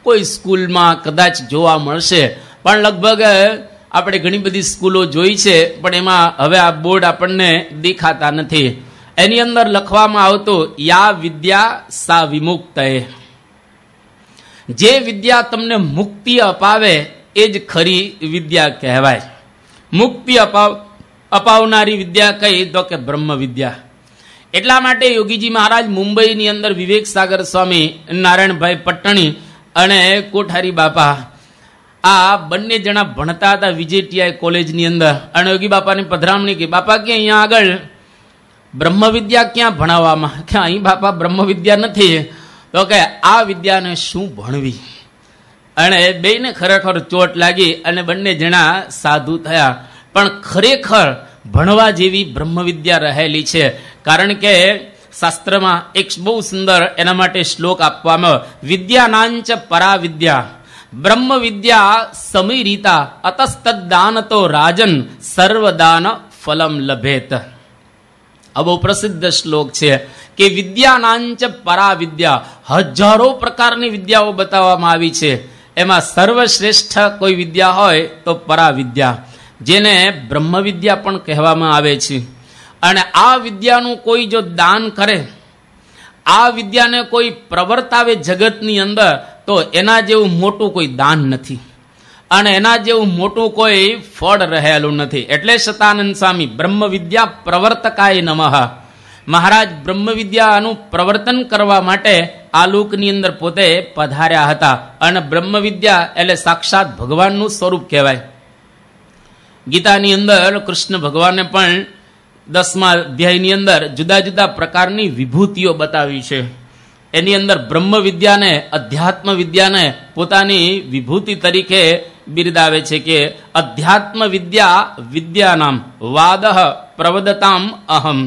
કોઈ સ્કૂલમાં કદાચ જોવા મળશે, પણ લગભગ આપણે ઘણી બધી સ્કૂલો જોઈ છે, પણ એમાં હવે આ બોર્ડ આપણને દેખાતા નથી. એની અંદર લખવામાં આવતું યા વિદ્યા સા વિમુક્તય. જે વિદ્યા તમને મુક્તિ અપાવે એ જ ખરી વિદ્યા કહેવાય. મુક્તિ અપાવનારી વિદ્યા કઈ તો કે બ્રહ્મ વિદ્યા. એટલા માટે યોગીજી મહારાજ મુંબઈની અંદર વિવેક સાગર સ્વામી, નારાયણભાઈ પટ્ટણી અને કોઠારી બાપા આ બંને જણા ભણતા હતા વિજયટીઆઈ કોલેજની અંદર. અને યોગી બાપાની પધરામણી કે બાપા કે અહીંયા આગળ બ્રહ્મ વિદ્યા ક્યાં ભણાવવામાં, કે અહીં બાપા બ્રહ્મ વિદ્યા નથી, તો કે આ વિદ્યાને શું ભણવી. અને બેયને ખરેખર ચોટ લાગી અને બંને જણા સાધુ થયા. પણ ખરેખર ભણવા જેવી બ્રહ્મ વિદ્યા રહેલી છે. કારણ કે શાસ્ત્રમાં એક બહુ સુંદર એના માટે શ્લોક આપવામાં, વિદ્યાનાંચ પરા વિદ્યા બ્રહ્મ વિદ્યા સમીરીતા અતસ્તદાન તો રાજન સર્વદાન ફલમ લભેત. આ બહુ પ્રસિદ્ધ શ્લોક છે કે વિદ્યાનાંચ પરા વિદ્યા, હજારો પ્રકારની વિદ્યાઓ બતાવવામાં આવી છે. એમાં સર્વશ્રેષ્ઠ કોઈ વિદ્યા હોય તો પરા વિદ્યા, જેને બ્રહ્મ વિદ્યા પણ કહેવામાં આવે છે. અને આ વિદ્યાનું કોઈ જો દાન કરે, આ વિદ્યાને કોઈ પ્રવર્તાવે જગતની અંદર, તો એના જેવું મોટું કોઈ દાન નથી અને એના જેવું મોટું કોઈ ફળ રહેલું નથી. એટલે સતાનંદ સ્વામી બ્રહ્મ વિદ્યા પ્રવર્તકાય નમઃ, મહારાજ બ્રહ્મ વિદ્યાનું પ્રવર્તન કરવા માટે આ લોકની અંદર પોતે પધાર્યા હતા. અને બ્રહ્મ વિદ્યા એટલે સાક્ષાત ભગવાનનું સ્વરૂપ કહેવાય. ગીતાની અંદર કૃષ્ણ ભગવાને પણ 10મા અધ્યાયની અંદર જુદા જુદા પ્રકારની વિભૂતિઓ બતાવી છે. એની અંદર બ્રહ્મ વિદ્યાને, અધ્યાત્મ વિદ્યાને પોતાની વિભૂતિ તરીકે બિરદાવે છે કે અધ્યાત્મ વિદ્યા વિદ્યાનામ વાદઃ પ્રવદતામ અહમ.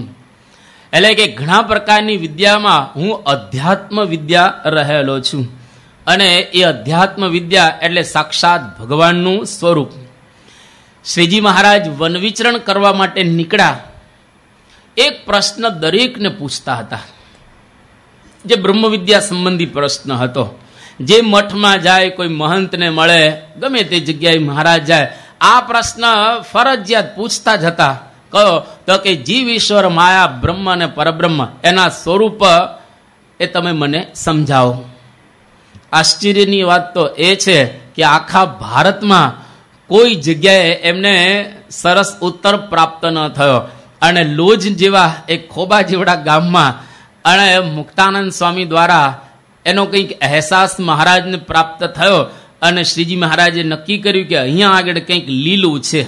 એટલે કે ઘણા પ્રકારની વિદ્યામાં હું અધ્યાત્મ વિદ્યા રહેલો છું. અને એ અધ્યાત્મ વિદ્યા એટલે સાક્ષાત ભગવાનનું સ્વરૂપ. શ્રીજી મહારાજ વન વિચરણ કરવા માટે નીકળ્યા. એક પ્રશ્ન દરેકને પૂછતા હતા, જે બ્રહ્મ વિદ્યા સંબંધી પ્રશ્ન હતો. જે મઠમાં જાય, કોઈ મહંતને મળે, ગમે તે જગ્યાએ મહારાજ જાય, આ પ્રશ્ન ફરજિયાત પૂછતા જ હતા. કયો તો કે જીવ ઈશ્વર માયા બ્રહ્મ અને પરબ્રહ્મ એના સ્વરૂપ એ તમે મને સમજાવો. આશ્ચર્યની વાત તો એ છે કે આખા ભારતમાં કોઈ જગ્યાએ એમને સરસ ઉત્તર પ્રાપ્ત ન થયો. અને લોજ જેવા એક ખોબા જેવડા ગામમાં અને મુક્તાનંદ સ્વામી દ્વારા એનો કંઈક અહેસાસ મહારાજને પ્રાપ્ત થયો. અને શ્રીજી મહારાજે નક્કી કર્યું કે અહીંયા આગળ કંઈક લીલું છે,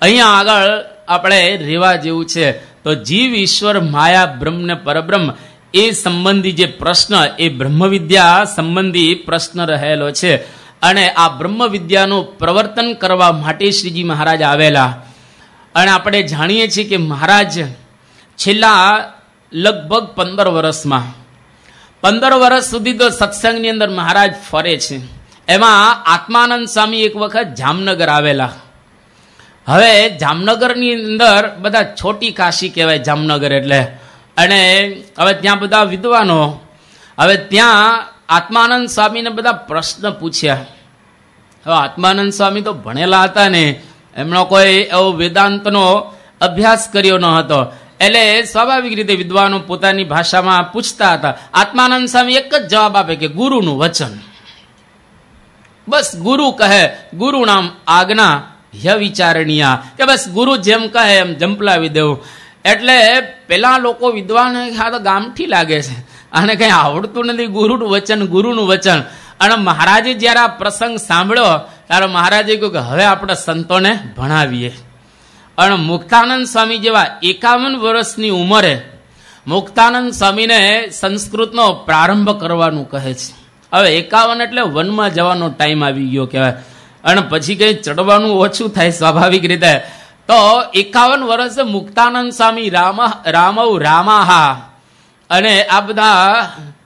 અહીંયા આગળ આપણે રહેવા જેવું છે. તો જીવ ઈશ્વર માયા બ્રહ્મ ને પરબ્રહ્મ એ સંબંધી જે પ્રશ્ન, એ બ્રહ્મ વિદ્યા સંબંધી પ્રશ્ન રહેલો છે. અને આ બ્રહ્મ વિદ્યાનું પ્રવર્તન કરવા માટે શ્રીજી મહારાજ આવેલા. અને આપણે જાણીએ છીએ કે મહારાજ છેલ્લા લગભગ 15 વર્ષમાં 15 વર્ષ સુધી તો સત્સંગની અંદર મહારાજ ફરે છે. એમાં આત્માનંદ સ્વામી એક વખત જામનગર આવેલા. હવે જામનગરની અંદર બધા છોટી કાશી કહેવાય જામનગર એટલે. અને હવે ત્યાં બધા વિદ્વાનો, હવે ત્યાં આત્માનંદ સ્વામીને બધા પ્રશ્ન પૂછ્યા. હવે આત્માનંદ સ્વામી તો ભણેલા હતા ને, એમનો કોઈ એવો વેદાંતનો અભ્યાસ કર્યો ન હતો. એટલે સ્વાભાવિક રીતે વિદ્વાનો પોતાની ભાષામાં પૂછતા હતા. આત્માનંદ સ્વામી એક જ જવાબ આપે કે ગુરુનું વચન. બસ ગુરુ કહે, ગુરુ નામ આજ્ઞા ય વિચારણીયા, કે બસ ગુરુ જેમ કહે એમ જંપલાવી દેવું. એટલે પેલા લોકો વિદ્વાન આ તો ગામઠી લાગે છે, આને કઈ આવડતું નથી, ગુરુનું વચન, ગુરુનું વચન. અને મહારાજે જયારે આ પ્રસંગ સાંભળ્યો ત્યારે મહારાજે કહ્યું કે હવે આપણે સંતોને ભણાવીએ. અને મુક્તાનંદ સ્વામી જેવા 51 વર્ષની ઉંમરે મુક્તાનંદ સ્વામીને સંસ્કૃતનો પ્રારંભ કરવાનું કહે છે. હવે 51 એટલે વનમાં જવાનો ટાઈમ આવી ગયો કહેવાય. અને પછી કઈ ચડવાનું ઓછું થાય સ્વાભાવિક રીતે. તો 51 વર્ષે મુક્તાનંદ સ્વામી રામૌ રામાહા અને આ બધા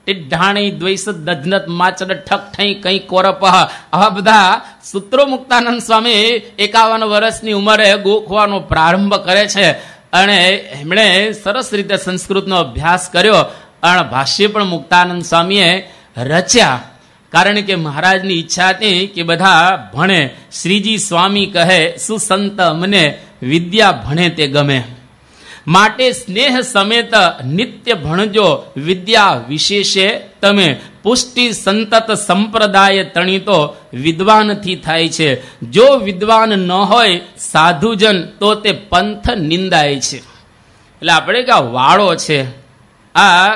ઢાણી દ્વૈસ દજનત માચડ ઠક ઠઈ કઈ કોરપ, આવા બધા સૂત્રો મુક્તાનંદ સ્વામી 51 વર્ષની ઉંમરે ગોખવાનો પ્રારંભ કરે છે. અને એમણે સરસ રીતે સંસ્કૃતનો અભ્યાસ કર્યો. અને ભાષ્ય પણ મુક્તાનંદ સ્વામીએ રચ્યા. કારણ કે મહારાજની ઈચ્છા હતી કે બધા ભણે. શ્રીજી સ્વામી કહે સુસંત મને વિદ્યા ભણે તે ગમે. માટે સ્નેહ સમેત નિત્ય ભણજો વિદ્યા વિશેષે તમે, પુષ્ટિ સંતત સંપ્રદાય તણીતો વિદ્વાનથી થાય છે. જો વિદ્વાન ન હોય સાધુજન તો તે પંથ નિંદાય છે. એટલે આપણે કે વાળો છે, આ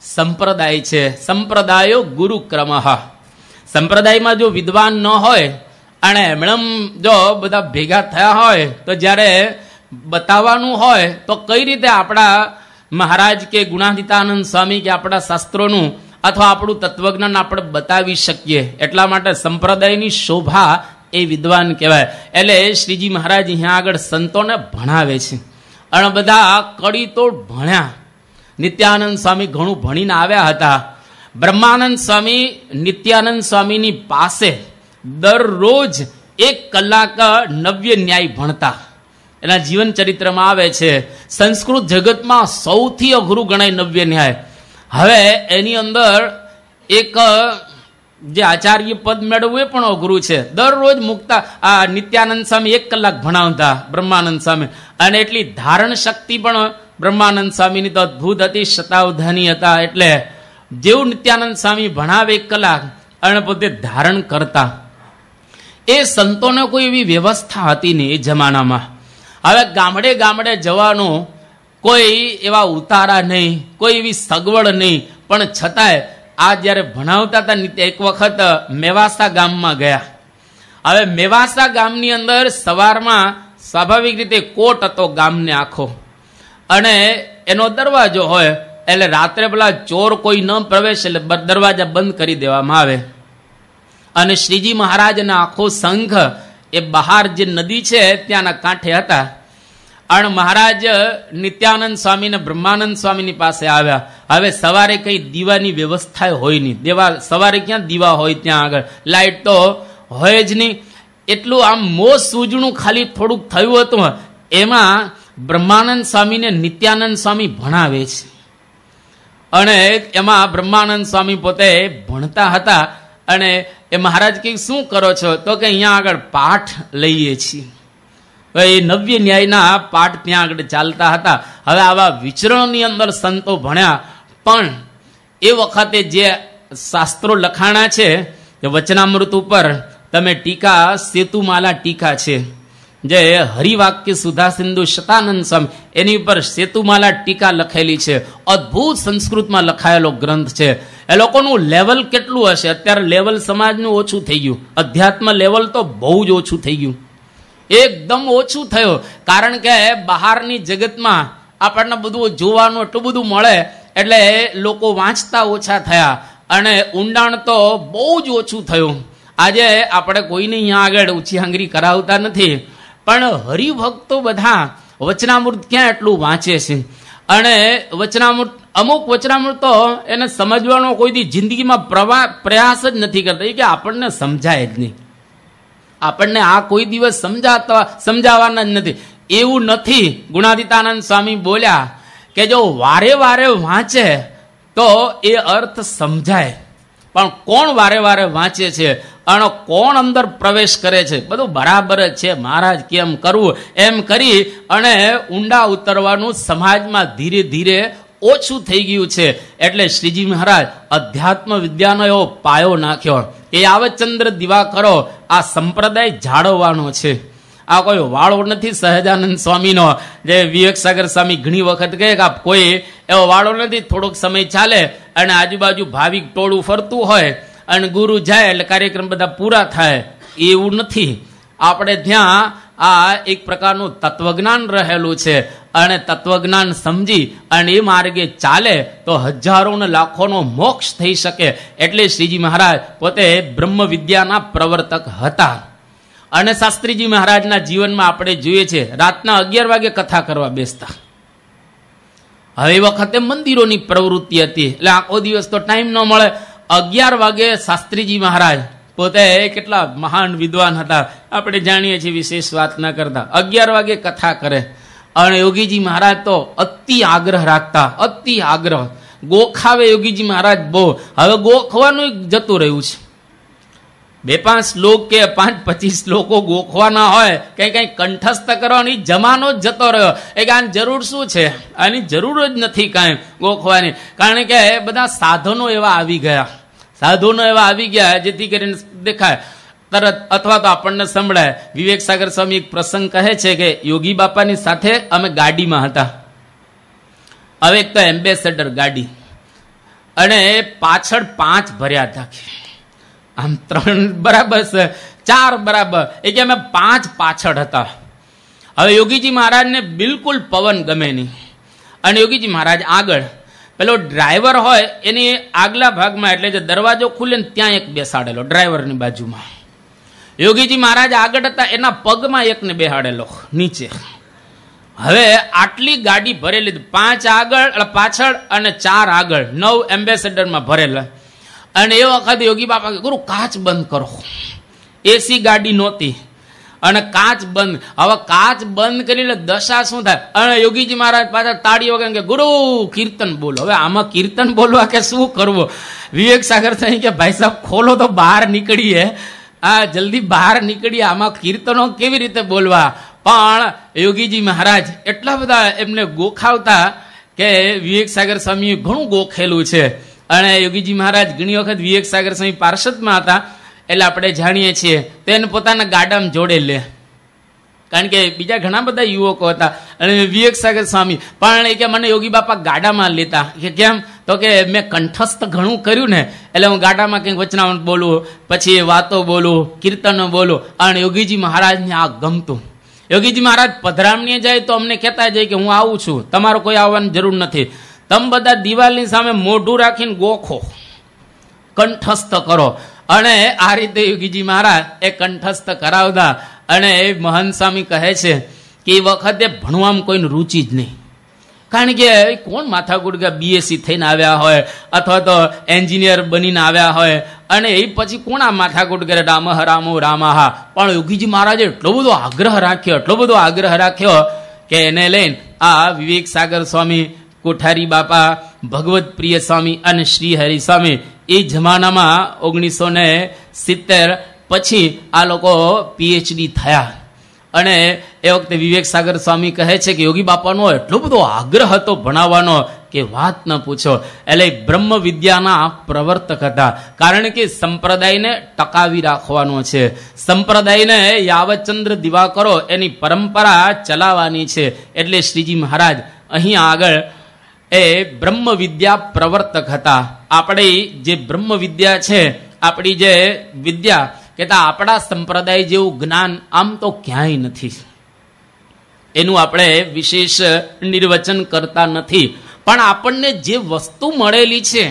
સંપ્રદાય છે. સંપ્રદાયો ગુરુક્રમ. સંપ્રદાયમાં જો વિદ્વાન ન હોય અને એમણે જો બધા ભેગા થયા હોય તો જ્યારે બતાવવાનું હોય તો કઈ રીતે આપણા મહારાજ કે ગુણાતીતાનંદ સ્વામી કે આપણા શાસ્ત્રોનું અથવા આપણું તત્વજ્ઞાન આપણે બતાવી શકીએ. એટલા માટે સંપ્રદાયની શોભા એ વિદ્વાન કહેવાય. એટલે શ્રીજી મહારાજ અહીંયા આગળ સંતોને ભણાવે છે અને બધા કડી તોડ ભણ્યા. નિત્યાનંદ સ્વામી ઘણું ભણીને આવ્યા હતા. બ્રહ્માનંદ સ્વામી નિત્યાનંદ સ્વામીની પાસે દરરોજ 1 કલાક નવ્ય ન્યાય ભણતા. એના જીવન ચરિત્રમાં આવે છે સંસ્કૃત જગતમાં સૌથી અઘરું ગણાય નવ્ય ન્યાય. હવે એની અંદર એક જે આચાર્ય પદ મેળવવું એ પણ અઘરું છે. દરરોજ મુકતા આ નિત્યાનંદ સ્વામી 1 કલાક ભણાવતા બ્રહ્માનંદ સ્વામી, અને એટલી ધારણ શક્તિ પણ બ્રહ્માનંદ સ્વામીની તો અદભુત હતી, શતાવધાની હતા. એટલે જેવું નિત્યાનંદ સ્વામી ભણાવે 1 કલાક અને પોતે ધારણ કરતા. એ સંતોને કોઈ એવી વ્યવસ્થા હતી નહીં એ જમાનામાં. હવે ગામડે ગામડે જવાનું કોઈ એવા ઉતારા નહીં, કોઈ એવી સગવડ નહીં, પણ છતાંય આ જ્યારે ભણાવતા હતા એક વખત મેવાસા ગામમાં ગયા. હવે મેવાસા ગામની અંદર સવારમાં સ્વાભાવિક રીતે કોટ હતો ગામને આખો, અને એનો દરવાજો હોય એટલે રાત્રે પેલા ચોર કોઈ ન પ્રવેશ એટલે દરવાજા બંધ કરી દેવામાં આવે. અને શ્રીજી મહારાજ અને આખો સંઘ એ બહાર જે નદી છે ત્યાંના કાંઠે હતા. અને મહારાજ નિત્યાનંદ સ્વામી ને બ્રહ્માનંદ સ્વામીની પાસે આવ્યા. હવે સવારે કઈ દીવાની વ્યવસ્થા હોય નહીં, સવારે ક્યાં દીવા હોય ત્યાં આગળ, લાઈટ તો હોય જ નહીં. એટલું આમ મોં સૂજણું ખાલી થોડુંક થયું હતું. એમાં બ્રહ્માનંદ સ્વામી ને નિત્યાનંદ સ્વામી ભણાવે છે, અને એમાં બ્રહ્માનંદ સ્વામી પોતે ભણતા હતા. અને એ મહારાજ કે શું કરો છો? તો કે અહીંયા આગળ પાઠ લઈએ છીએ. એ નવ્ય ન્યાયના પાઠ ત્યાં આગળ ચાલતા હતા. હવે આવા વિચરણની અંદર સંતો ભણ્યા, પણ એ વખતે જે શાસ્ત્રો લખાણા છે એ વચનામૃત ઉપર તમે ટીકા સેતુમાલા ટીકા છે જે હરિવાક્ય સુધા સિંધુ શતાનંદ સ્વામી એની ઉપર સેતુમાલા ટીકા લખેલી છે. અદભુત સંસ્કૃતમાં લખાયેલો ગ્રંથ છે. એ લોકોનું લેવલ કેટલું હશે! અત્યારે લેવલ સમાજનું ઓછું થઈ ગયું, અધ્યાત્મ લેવલ તો બહુ જ ઓછું થઈ ગયું, એકદમ ઓછું થયું. કારણ કે બહારની જગતમાં આપણને બધું જોવાનું એટલું બધું મળે એટલે લોકો વાંચતા ઓછા થયા અને ઊંડાણ તો બહુ જ ઓછું થયું. આજે આપણે કોઈને અહીંયા આગળ ઊંચી આંગળી કરાવતા નથી, પણ હરિભક્તો બધા વચનામૃત ક્યાં એટલું વાંચે છે. અને વચનામૃત અમુક વચનામૃત તો એને સમજવાનો કોઈ દી જિંદગીમાં પ્રયાસ જ નથી કરતા, એ કે આપણને સમજાય જ નહીં, આપણને આ કોઈ દિવસ સમજાવવાના જ નથી. એવું નથી. ગુણાતીતાનંદ સ્વામી બોલ્યા કે જો વારે વારે વાંચે તો એ અર્થ સમજાય, પણ કોણ વારે વારે વાંચે છે અને કોણ અંદર પ્રવેશ કરે છે બધું બરાબર જ છે. મહારાજ કેમ કરવું એમ કરી અને ઊંડા ઉતરવાનું સમાજમાં ધીરે ધીરે ઓછું થઈ ગયું છે. એટલે શ્રીજી મહારાજ અધ્યાત્મ વિદ્યાનો એવો પાયો નાખ્યો કે આવચંદ્ર દિવાકરો આ સંપ્રદાય જાળવવાનો છે. આ કોઈ વાળો નથી સહજાનંદ સ્વામીનો, જે વિવેકસાગર સ્વામી ઘણી વખત કહે કે કોઈ એવો વાળો નથી. થોડોક સમય ચાલે અને આજુબાજુ ભાવિક ટોળું ફરતું હોય અને ગુરુ જાય એટલે કાર્યક્રમ બધા પૂરા થાય, એવું નથી. આપણે ત્યાં આ એક પ્રકારનું તત્વજ્ઞાન રહેલું છે અને તત્વજ્ઞાન સમજી અને એ માર્ગે ચાલે તો હજારો ને લાખોનો મોક્ષ થઈ શકે. એટલે શ્રીજી મહારાજ પોતે બ્રહ્મ વિદ્યાના પ્રવર્તક હતા. અને શાસ્ત્રીજી મહારાજના જીવનમાં આપણે જોઈએ છે રાતના 11 વાગે કથા કરવા બેસતા. હવે એ વખતે મંદિરોની પ્રવૃત્તિ હતી એટલે આખો દિવસ તો ટાઈમ ન મળે. 11 વાગે શાસ્ત્રીજી મહારાજ પોતે કેટલા મહાન વિદ્વાન હતા આપણે જાણીએ છીએ, વિશેષ વાત ન કરતા. 11 વાગે કથા કરે અને યોગીજી મહારાજ તો અતિ આગ્રહ રાખતા, અતિ આગ્રહ. ગોખાવે યોગીજી મહારાજ બહુ. હવે ગોખવાનું જતું રહ્યું છે. 2-5 શ્લોક કે 5-25 શ્લોકો ગોખવાના હોય, કઈ કંઠસ્થ કરવાની જમાનો જ જતો રહ્યો. આની જરૂર શું છે? આની જરૂર જ નથી કાંઈ ગોખવાની. કારણ કે બધા સાધનો એવા આવી ગયા જેથી કરીને દેખાય તરત, અથવા તો આપણને સંભળાય. વિવેક સાગર સ્વામી એક પ્રસંગ કહે છે કે યોગી બાપાની સાથે અમે ગાડીમાં હતા. હવે એક તો એમ્બેસેડર ગાડી, અને પાછળ 5 ભર્યા હતા. આમ 3 બરાબર છે, 4 બરાબર, એ કે અમે 5 પાછળ હતા. હવે યોગીજી મહારાજને બિલકુલ પવન ગમે નહીં, અને યોગીજી મહારાજ આગળ, પેલો ડ્રાઈવર હોય એની આગલા ભાગમાં, એટલે જે દરવાજો ખુલે ને ત્યાં એક બેસાડેલો ડ્રાઈવરની બાજુમાં. યોગીજી મહારાજ આગળ હતા, એના પગમાં એકને બેહાડેલો નીચે. હવે આટલી ગાડી ભરેલી, 5 આગળ પાછળ અને 4 આગળ, 9 એમ્બેસેડરમાં ભરેલા. અને એ વખતે યોગી બાપા કે ગુરુ કાચ બંધ કરો. એસી ગાડી નહોતી અને કાચ બંધ. હવે કાચ બંધ કરી એટલે દશા શું થાય? અને યોગીજી મહારાજ પાછા તાળી વગર કે ગુરુ કીર્તન બોલો. હવે આમાં કીર્તન બોલવા કે શું કરવું? વિવેક સાગર થઈ કે ભાઈ સાહેબ ખોલો તો બહાર નીકળીએ, જલ્દી બહાર નીકળીએ, આમાં કીર્તનો કેવી રીતે બોલવા? પણ યોગીજી મહારાજ એટલા બધા એમને ગોખાવતા કે વિવેક સાગર સ્વામી ઘણું ગોખેલું છે. અને યોગીજી મહારાજ ઘણી વખત વિવેક સાગર સ્વામી પાર્ષદમાં હતા, એટલે આપણે જાણીએ છીએ, તેને પોતાના ગાડામાં જોડે લે. કારણ કે બીજા ઘણા બધા યુવકો હતા, અને વિવેક સાગર સ્વામી પણ કે મને યોગી બાપા ગાડામાં લેતા. કે કેમ? તો કે મેં કંઠસ્થ ઘણું કર્યું ને, એટલે હું ગાડામાં કંઈક વચનામૃત બોલું, પછી વાતો બોલું, કીર્તનો બોલું. અને યોગીજી મહારાજને આ ગમતું. યોગીજી મહારાજ પધરામણીએ જાય તો અમને કહેતા જાય કે હું આવું છું, તમારો કોઈ આવવાની જરૂર નથી. તમે બધા દિવાલની સામે મોઢું રાખીને ગોખો, કંઠસ્થ કરો. અને આ રીતે યોગીજી મહારાજ એ કંઠસ્થ કરાવતા. અને મહંત સ્વામી કહે છે કે એ વખતે ભણવામાં કોઈની રુચિ જ નહીં. કારણ કે કોણ માથાકૂટ કે BSc થઈને આવ્યા હોય અથવા તો એન્જિનિયર બનીને આવ્યા હોય, અને એ પછી કોણ આ માથાકૂટ કરે રામ રામો રામાહા. પણ યોગીજી મહારાજે એટલો બધો આગ્રહ રાખ્યો કે એને લઈને આ વિવેક સાગર સ્વામી, કોઠારી બાપા, ભગવત પ્રિય સ્વામી અને શ્રી હરિ સ્વામી એ જમાનામાં 1970 પછી આ લોકો PhD થયા. અને એ વખતે વિવેક સાગર સ્વામી કહે છે કે યોગી બાપાનો એટલો બધો આગ્રહ હતો ભણાવવાનો કે વાત ન પૂછો. એટલે બ્રહ્મ વિદ્યાના પ્રવર્તક હતા. કારણ કે સંપ્રદાયને ટકાવી રાખવાનો છે, સંપ્રદાયને યાવચંદ્ર દિવાકરો એની પરંપરા ચલાવવાની છે. એટલે શ્રીજી મહારાજ અહીંયા આગળ એ બ્રહ્મ વિદ્યા પ્રવર્તક હતા. આપણી જે બ્રહ્મ વિદ્યા છે, આપણી જે વિદ્યા કહેતા આપણા સંપ્રદાય જેવું જ્ઞાન આમ તો ક્યાંય નથી. એનું આપણે વિશેષ નિર્વચન કરતા નથી, પણ આપણને જે વસ્તુ મળેલી છે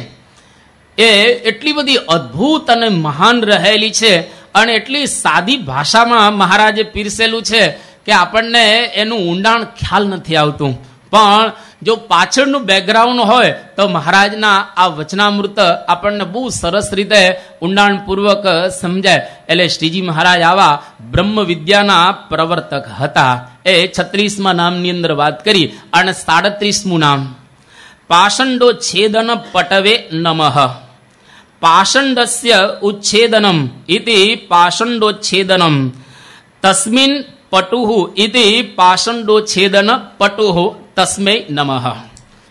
એ એટલી બધી અદ્ભુત અને મહાન રહેલી છે, અને એટલી સાદી ભાષામાં મહારાજે પીરસેલું છે કે આપણને એનું ઊંડાણ ખ્યાલ નથી આવતું. પણ જો પાછળનું બેકગ્રાઉન્ડ હોય તો મહારાજના આ વચનામૃત આપણને બહુ સરસ રીતે ઊંડાણપૂર્વક સમજાય. એટલે શ્રીજી મહારાજ આવા બ્રહ્મ વિદ્યાના પ્રવર્તક હતા. એ 36મા નામની અંદર વાત કરી. અને 37મું નામ પાષંડો છેદન પટવે નમઃ. પાષંડસ્ય ઉચ્છેદનમ ઇતિ પાષંડોચ્છેદનમ તસ્મિન પટુઃ ઇતિ પાષંડોચ્છેદન પટુઃ તસ્મૈ નમઃ.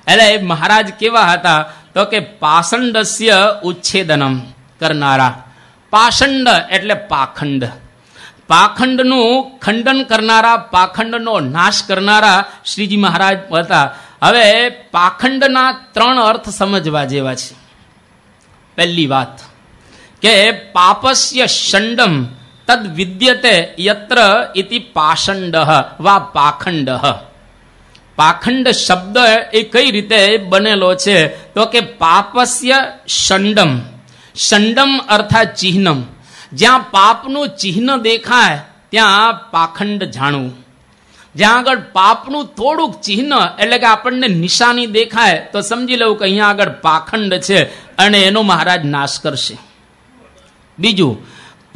એટલે મહારાજ કેવા હતા? તો કે પાષંડસ્ય ઉચ્છેદનમ કરનારા. પાષંડ એટલે પાખંડ, પાખંડનું ખંડન કરનારા, પાખંડનો નાશ કરનારા શ્રીજી મહારાજ હતા. હવે પાખંડના 3 અર્થ સમજવા જેવા છે. પહેલી વાત કે પાપસ્ય ષંડમ તદ વિદ્યતે યત્ર ઇતિ પાષંડઃ વા પાખંડઃ. પાખંડ શબ્દ એ કઈ રીતે બનેલો છે? તો કે પાપસ્ય ષંડમ, ષંડમ અર્થાત ચિહ્નમ. જ્યાં પાપનું ચિહ્ન દેખાય ત્યાં પાખંડ જાણવું. જ્યાં આગળ પાપનું થોડુંક ચિહ્ન એટલે કે આપણને નિશાની દેખાય તો સમજી લેવું કે અહીંયા આગળ પાખંડ છે, અને એનો મહારાજ નાશ કરશે. બીજું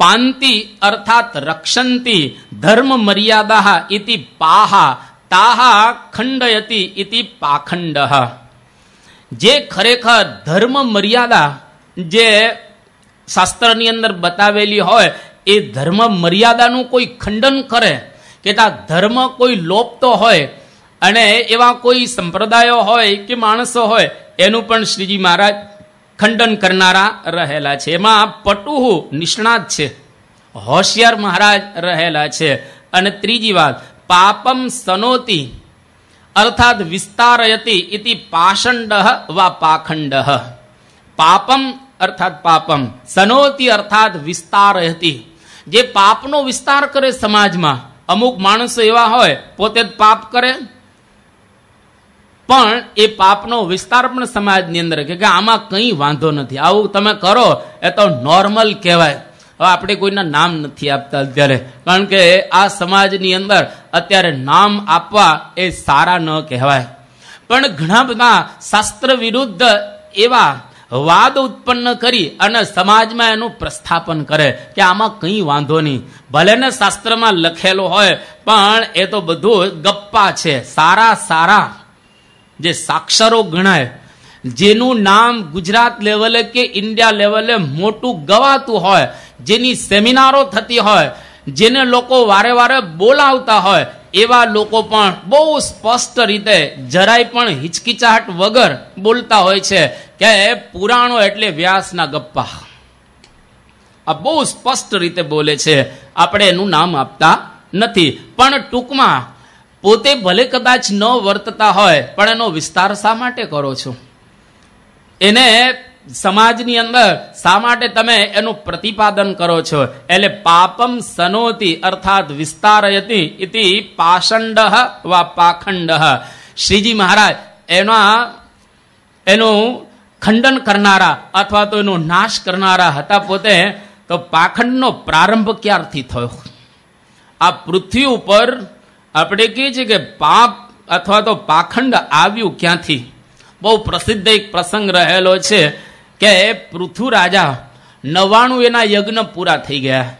પાંતિ અર્થાત રક્ષંતી ધર્મ મર્યાદા ઇતિ પાહા તાહા ખંડયતી ઇતિ પાખંડઃ. જે ખરેખર ધર્મ મર્યાદા જે શાસ્ત્રની અંદર બતાવેલી હોય એ ધર્મ મર્યાદાનું કોઈ ખંડન કરે કે આ ધર્મ કોઈ લોપતો હોય અને એવા કોઈ સંપ્રદાયો હોય કે માણસો હોય એનું પણ શ્રીજી મહારાજ ખંડન કરનારા રહેલા છે. એમાં પટુહુ નિષ્ણાત છે, હોશિયાર મહારાજ રહેલા છે. અને ત્રીજી વાત, પાપમ સનોતી અર્થાત વિસ્તારયતિ ઇતિ પાષંડ વા પાખંડ. પાપમ અર્થાત પાપમ, સનોતી અર્થાત વિસ્તારયતિ, જે પાપનો વિસ્તાર કરે સમાજમાં. અમુક માણસો એવા હોય પોતે જ પાપ કરે પણ એ પાપનો વિસ્તાર પણ સમાજની અંદર કે આમાં કંઈ વાંધો નથી, આવું તમે કરો એ તો નોર્મલ કહેવાય. હવે આપણે કોઈના નામ નથી આપતા અત્યારે, કારણ કે આ સમાજની અંદર અત્યારે નામ આપવા એ સારા ન કહેવાય. પણ ઘણા બધા શાસ્ત્ર વિરુદ્ધ એવા વાદ ઉત્પન્ન કરી અને સમાજમાં એનું પ્રસ્થાપન કરે કે આમાં કંઈ વાંધો નહીં, ભલે ને શાસ્ત્રમાં લખેલો હોય પણ એ તો બધું ગપ્પા છે. સારા સારા જે સાક્ષરો ગણાય, જેનું નામ ગુજરાત લેવલે કે ઇન્ડિયા લેવલે મોટું ગવાતું હોય, જેની સેમિનારો થતી હોય, જેને લોકો વારે વારે બોલાવતા હોય, એવા લોકો પણ બહુ સ્પષ્ટ રીતે જરાય પણ હિચકિચાહટ વગર બોલતા હોય છે કે પુરાણો એટલે વ્યાસના ગપ્પા. આ બહુ સ્પષ્ટ રીતે બોલે છે. આપણે એનું નામ આપતા નથી, પણ ટૂંકમાં પોતે ભલે કદાચ ન વર્તતા હોય પણ એનો વિસ્તાર શા માટે કરો છો? એને સમાજની અંદર શા માટે તમે એનું પ્રતિપાદન કરો છો? એટલે પાપમ સનોતી અર્થાત વિસ્તારયતિ ઇતિ પાષંડ વા પાખંડ. શ્રીજી મહારાજ એનું ખંડન કરનારા અથવા તો એનો નાશ કરનારા હતા પોતે. તો પાખંડનો પ્રારંભ ક્યારથી થયો? આ પૃથ્વી ઉપર આપણે કહીએ છીએ કે પાપ અથવા તો પાખંડ આવ્યું ક્યાંથી? બહુ પ્રસિદ્ધ એક પ્રસંગ રહેલો છે કે પૃથુ રાજા 99 એના યજ્ઞ પૂરા થઈ ગયા.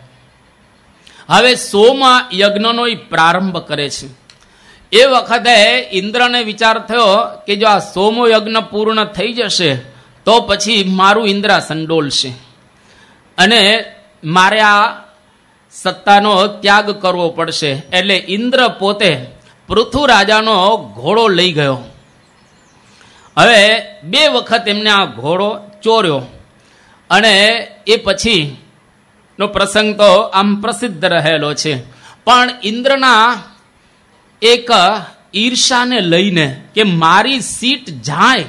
હવે 100મા યજ્ઞનો પ્રારંભ કરે છે. એ વખતે ઇન્દ્રને વિચાર થયો કે જો આ 100મો યજ્ઞ પૂર્ણ થઈ જશે તો પછી મારું ઇન્દ્રાસન ડોલશે અને મારે આ સત્તાનો ત્યાગ કરવો પડશે. એટલે ઇન્દ્ર પોતે પૃથુ રાજાનો ઘોડો લઈ ગયો. હવે 2 વખત એમને આ ઘોડો ચોર્યો અને એ પછી નો પ્રસંગ તો આમ પ્રસિદ્ધ રહેલો છે. પણ ઇન્દ્રના એક ઈર્ષાને લઈને કે મારી સીટ જાય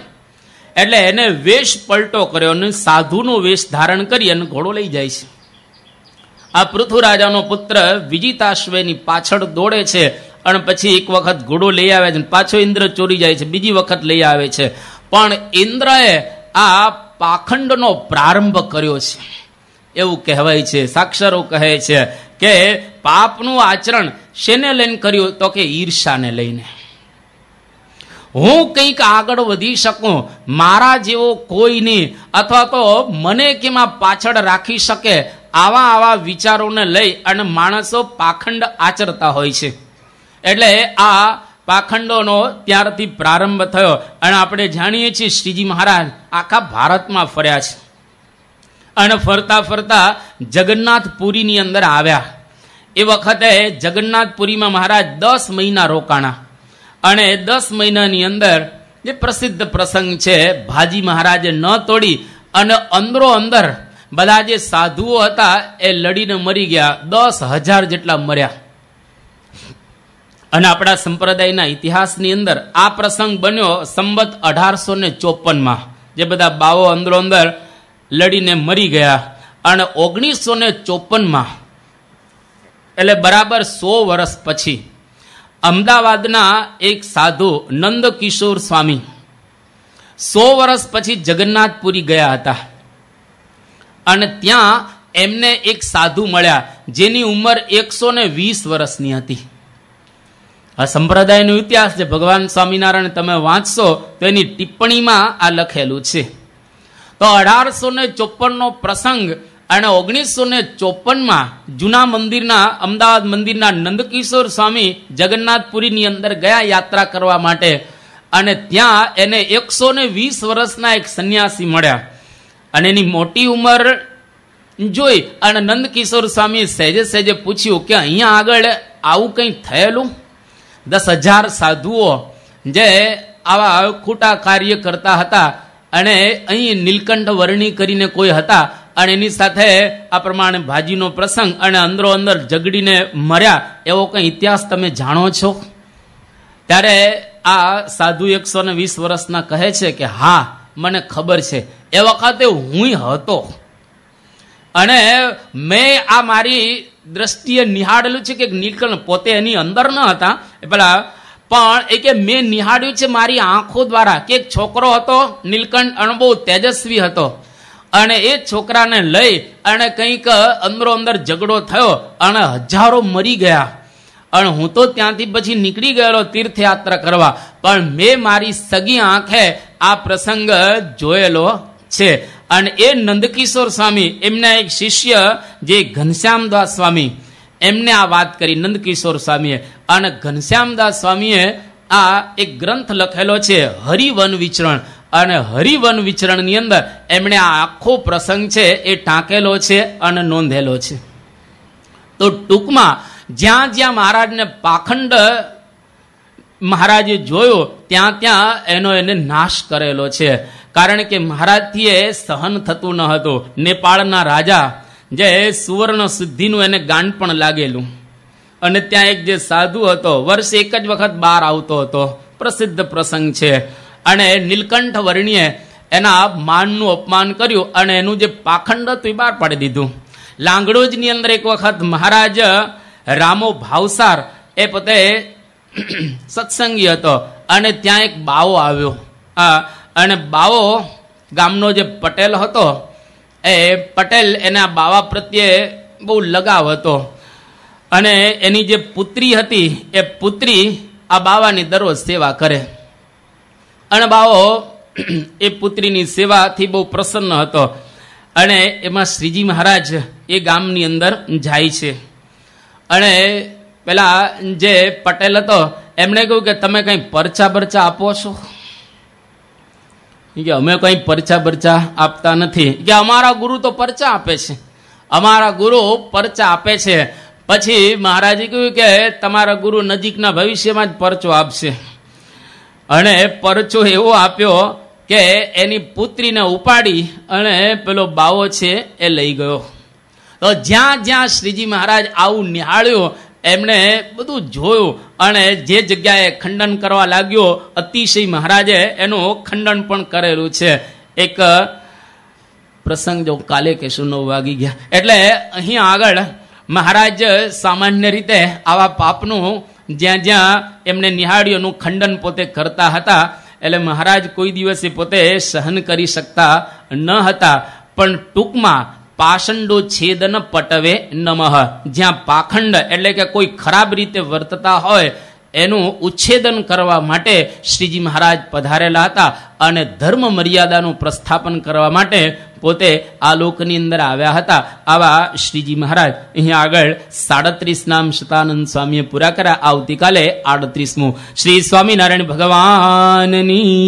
એટલે એને વેશ પલટો કર્યો અને સાધુનો વેશ ધારણ કરી અને ઘોડો લઈ જાય છે. આ પૃથુ રાજાનો પુત્ર વિજિતાશ્વની પાછળ દોડે છે અને પછી એક વખત ઘોડો લઈ આવે છે, પાછો ઇન્દ્ર ચોરી જાય છે, બીજી વખત લઈ આવે છે. પણ ઇન્દ્રએ આ પાખંડનો પ્રારંભ કર્યો છે એવું કહેવાય છે. સાક્ષરો કહે છે કે પાપનું આચરણ શેને લઈને કર્યું? તો કે ઈર્ષાને લઈને. હું કંઈક આગળ વધી શકું, મારા જેવો કોઈ નહીં, અથવા તો મને કેમાં પાછળ રાખી શકે, આવા વિચારોને લઈ અને માણસો પાખંડ આચરતા હોય છે. એટલે આ પાખંડોનો ત્યારથી પ્રારંભ થયો. અને આપણે જાણીએ છીએ શ્રીજી મહારાજ આખા ભારતમાં ફર્યા છે અને ફરતા ફરતા જગન્નાથપુરીની અંદર આવ્યા. એ વખતે જગન્નાથપુરીમાં મહારાજ 10 મહિના રોકાણા અને 10 મહિનાની અંદર જે પ્રસિદ્ધ પ્રસંગ છે, ભાજી મહારાજે ન તોડી અને અંદરો અંદર બધા જે સાધુઓ હતા એ લડીને મરી ગયા. 10,000 જેટલા મર્યા. અને આપણા સંપ્રદાયના ઇતિહાસની અંદર આ પ્રસંગ બન્યો સંવત 1854માં. જે બધા બાવો અંદરો અંદર લડીને મરી ગયા. અને 1954માં એટલે બરાબર 100 વર્ષ પછી અમદાવાદના એક સાધુ નંદકિશોર સ્વામી 100 વર્ષ પછી જગન્નાથપુરી ગયા હતા અને ત્યાં એમને એક સાધુ મળ્યા જેની ઉંમર 120 વર્ષની હતી. આ સંપ્રદાયનો ઇતિહાસ છે. ભગવાન સ્વામિનારાયણ તમે વાંચશો તો એની ટિપ્પણીમાં આ લખેલું છે. તો 1854નો પ્રસંગ અને 1954માં જૂના મંદિરના અમદાવાદ મંદિરના નંદકિશોર સ્વામી જગન્નાથપુરીની અંદર ગયા યાત્રા કરવા માટે અને ત્યાં એને 120 વર્ષના એક સંન્યાસી મળ્યા અને એની મોટી ઉંમર જોઈ અને નંદકિશોર સ્વામીએ સહેજે સહેજે પૂછ્યું કે અહીંયા આગળ આવું કંઈ થયેલું? 10,000 સાધુઓ જે આવા ખોટા કાર્ય કરતા હતા અને અહીં નીલકંઠ વર્ણી કરીને કોઈ હતા અને એની સાથે આ પ્રમાણે ભાજીનો પ્રસંગ અને અંદરો અંદર ઝઘડીને મર્યા એવો કંઈ ઇતિહાસ તમે જાણો છો? ત્યારે આ સાધુ 120 વર્ષના કહે છે કે હા, મને ખબર છે. એ વખતે હું હતો અને મેં આ મારી દ્રષ્ટિએ નિહાળેલું છે કે નીલકંઠ પોતે એની અંદર ન હતા પેલા, પણ એ કે મેં નિહાળ્યું છે મારી આંખો દ્વારા કે એક છોકરો હતો નીલકંઠ અને બહુ તેજસ્વી હતો અને એ છોકરાને લઈ અને કંઈક અંદરો અંદર ઝઘડો થયો અને હજારો મરી ગયા અને હું તો ત્યાંથી પછી નીકળી ગયેલો તીર્થયાત્રા કરવા, પણ મેં મારી સગી આંખે આ પ્રસંગ જોયેલો છે. અને એ નંદકિશોર સ્વામી એમના એક શિષ્ય જે ઘનશ્યામદાસ સ્વામી એમને આ વાત કરી નંદકિશોર સ્વામીએ, અને ઘનશ્યામદાસ સ્વામીએ આ એક ગ્રંથ લખેલો છે હરિવન વિચરણ, અને હરિવન વિચરણની અંદર એમણે આ આખો પ્રસંગ છે એ ટાંકેલો છે અને નોંધેલો છે. તો ટૂંકમાં જ્યાં જ્યાં મહારાજને પાખંડ મહારાજે જોયો ત્યાં ત્યાં એને નાશ કરેલો છે. કારણ કે મહારાજથી એ સહન થતું ન હતું. નેપાળના રાજા જે સુવર્ણ સિદ્ધિનું એને ગાંડ પણ લાગેલું અને ત્યાં એક જે સાધુ હતો વર્ષે એક જ વખત બહાર આવતો હતો, પ્રસિદ્ધ પ્રસંગ છે, અને નીલકંઠ વર્ણીએ એના માનનું અપમાન કર્યું અને એનું જે પાખંડ હતું એ બહાર પાડી દીધું. લાંગડોજની અંદર એક વખત મહારાજ રામો ભાવસાર એ પોતે સત્સંગી હતો અને ત્યાં એક બાવો આવ્યો, અને બાવો ગામનો જે પટેલ હતો એ પટેલ એના બાવા પ્રત્યે બહુ લગાવ હતો અને એની જે પુત્રી હતી એ પુત્રી આ બાવાની દરરોજ સેવા કરે અને બાવો એ પુત્રીની સેવાથી બહુ પ્રસન્ન હતો. અને એમાં શ્રીજી મહારાજ એ ગામની અંદર જાય છે અને પેલા જે પટેલ હતો એમણે કહ્યું કે તમે કંઈ પરચા બરચા આપો છો? કે અમે કંઈ પરચા બરચા આપતા નથી, કે અમારા ગુરુ તો પરચા આપે છે, અમારા ગુરુ પરચા આપે છે. પછી મહારાજે કહ્યું કે તમારા ગુરુ નજીકના ભવિષ્યમાં જ પરચો આપશે, અને પરચો એવો આપ્યો કે એની પુત્રીને ઉપાડી અને પેલો બાવો છે એ લઈ ગયો. તો જ્યાં જ્યાં શ્રીજી મહારાજ આવું નિહાળ્યું એમણે બધું જોયું અને જે જગ્યાએ ખંડન કરવા લાગ્યો અતિશય મહારાજે એનું ખંડન પણ કરેલું છે. એક પ્રસંગ જો કાલે કહેશું 9 વાગી ગયા. એટલે અહીં આગળ મહારાજ સામાન્ય રીતે આવા પાપનું જ્યાં જ્યાં એમને નિહાળ્યોનું ખંડન પોતે કરતા હતા. એટલે મહારાજ કોઈ દિવસે પોતે સહન કરી શકતા ન હતા. પણ ટૂંકમાં પાષંડો છેદન પટવે નમઃ, જ્યાં પાખંડ એટલે કે કોઈ ખરાબ રીતે વર્તતા હોય એનું ઉચ્છેદન કરવા માટે શ્રીજી મહારાજ પધારેલા હતા અને ધર્મ મર્યાદાનું પ્રસ્થાપન કરવા માટે પોતે આ લોકની અંદર આવ્યા હતા. આવા શ્રીજી મહારાજ અહીં આગળ 37 નામ શતાનંદ સ્વામીએ પૂરા કર્યા. આવતીકાલે 38મું. શ્રી સ્વામિનારાયણ ભગવાનની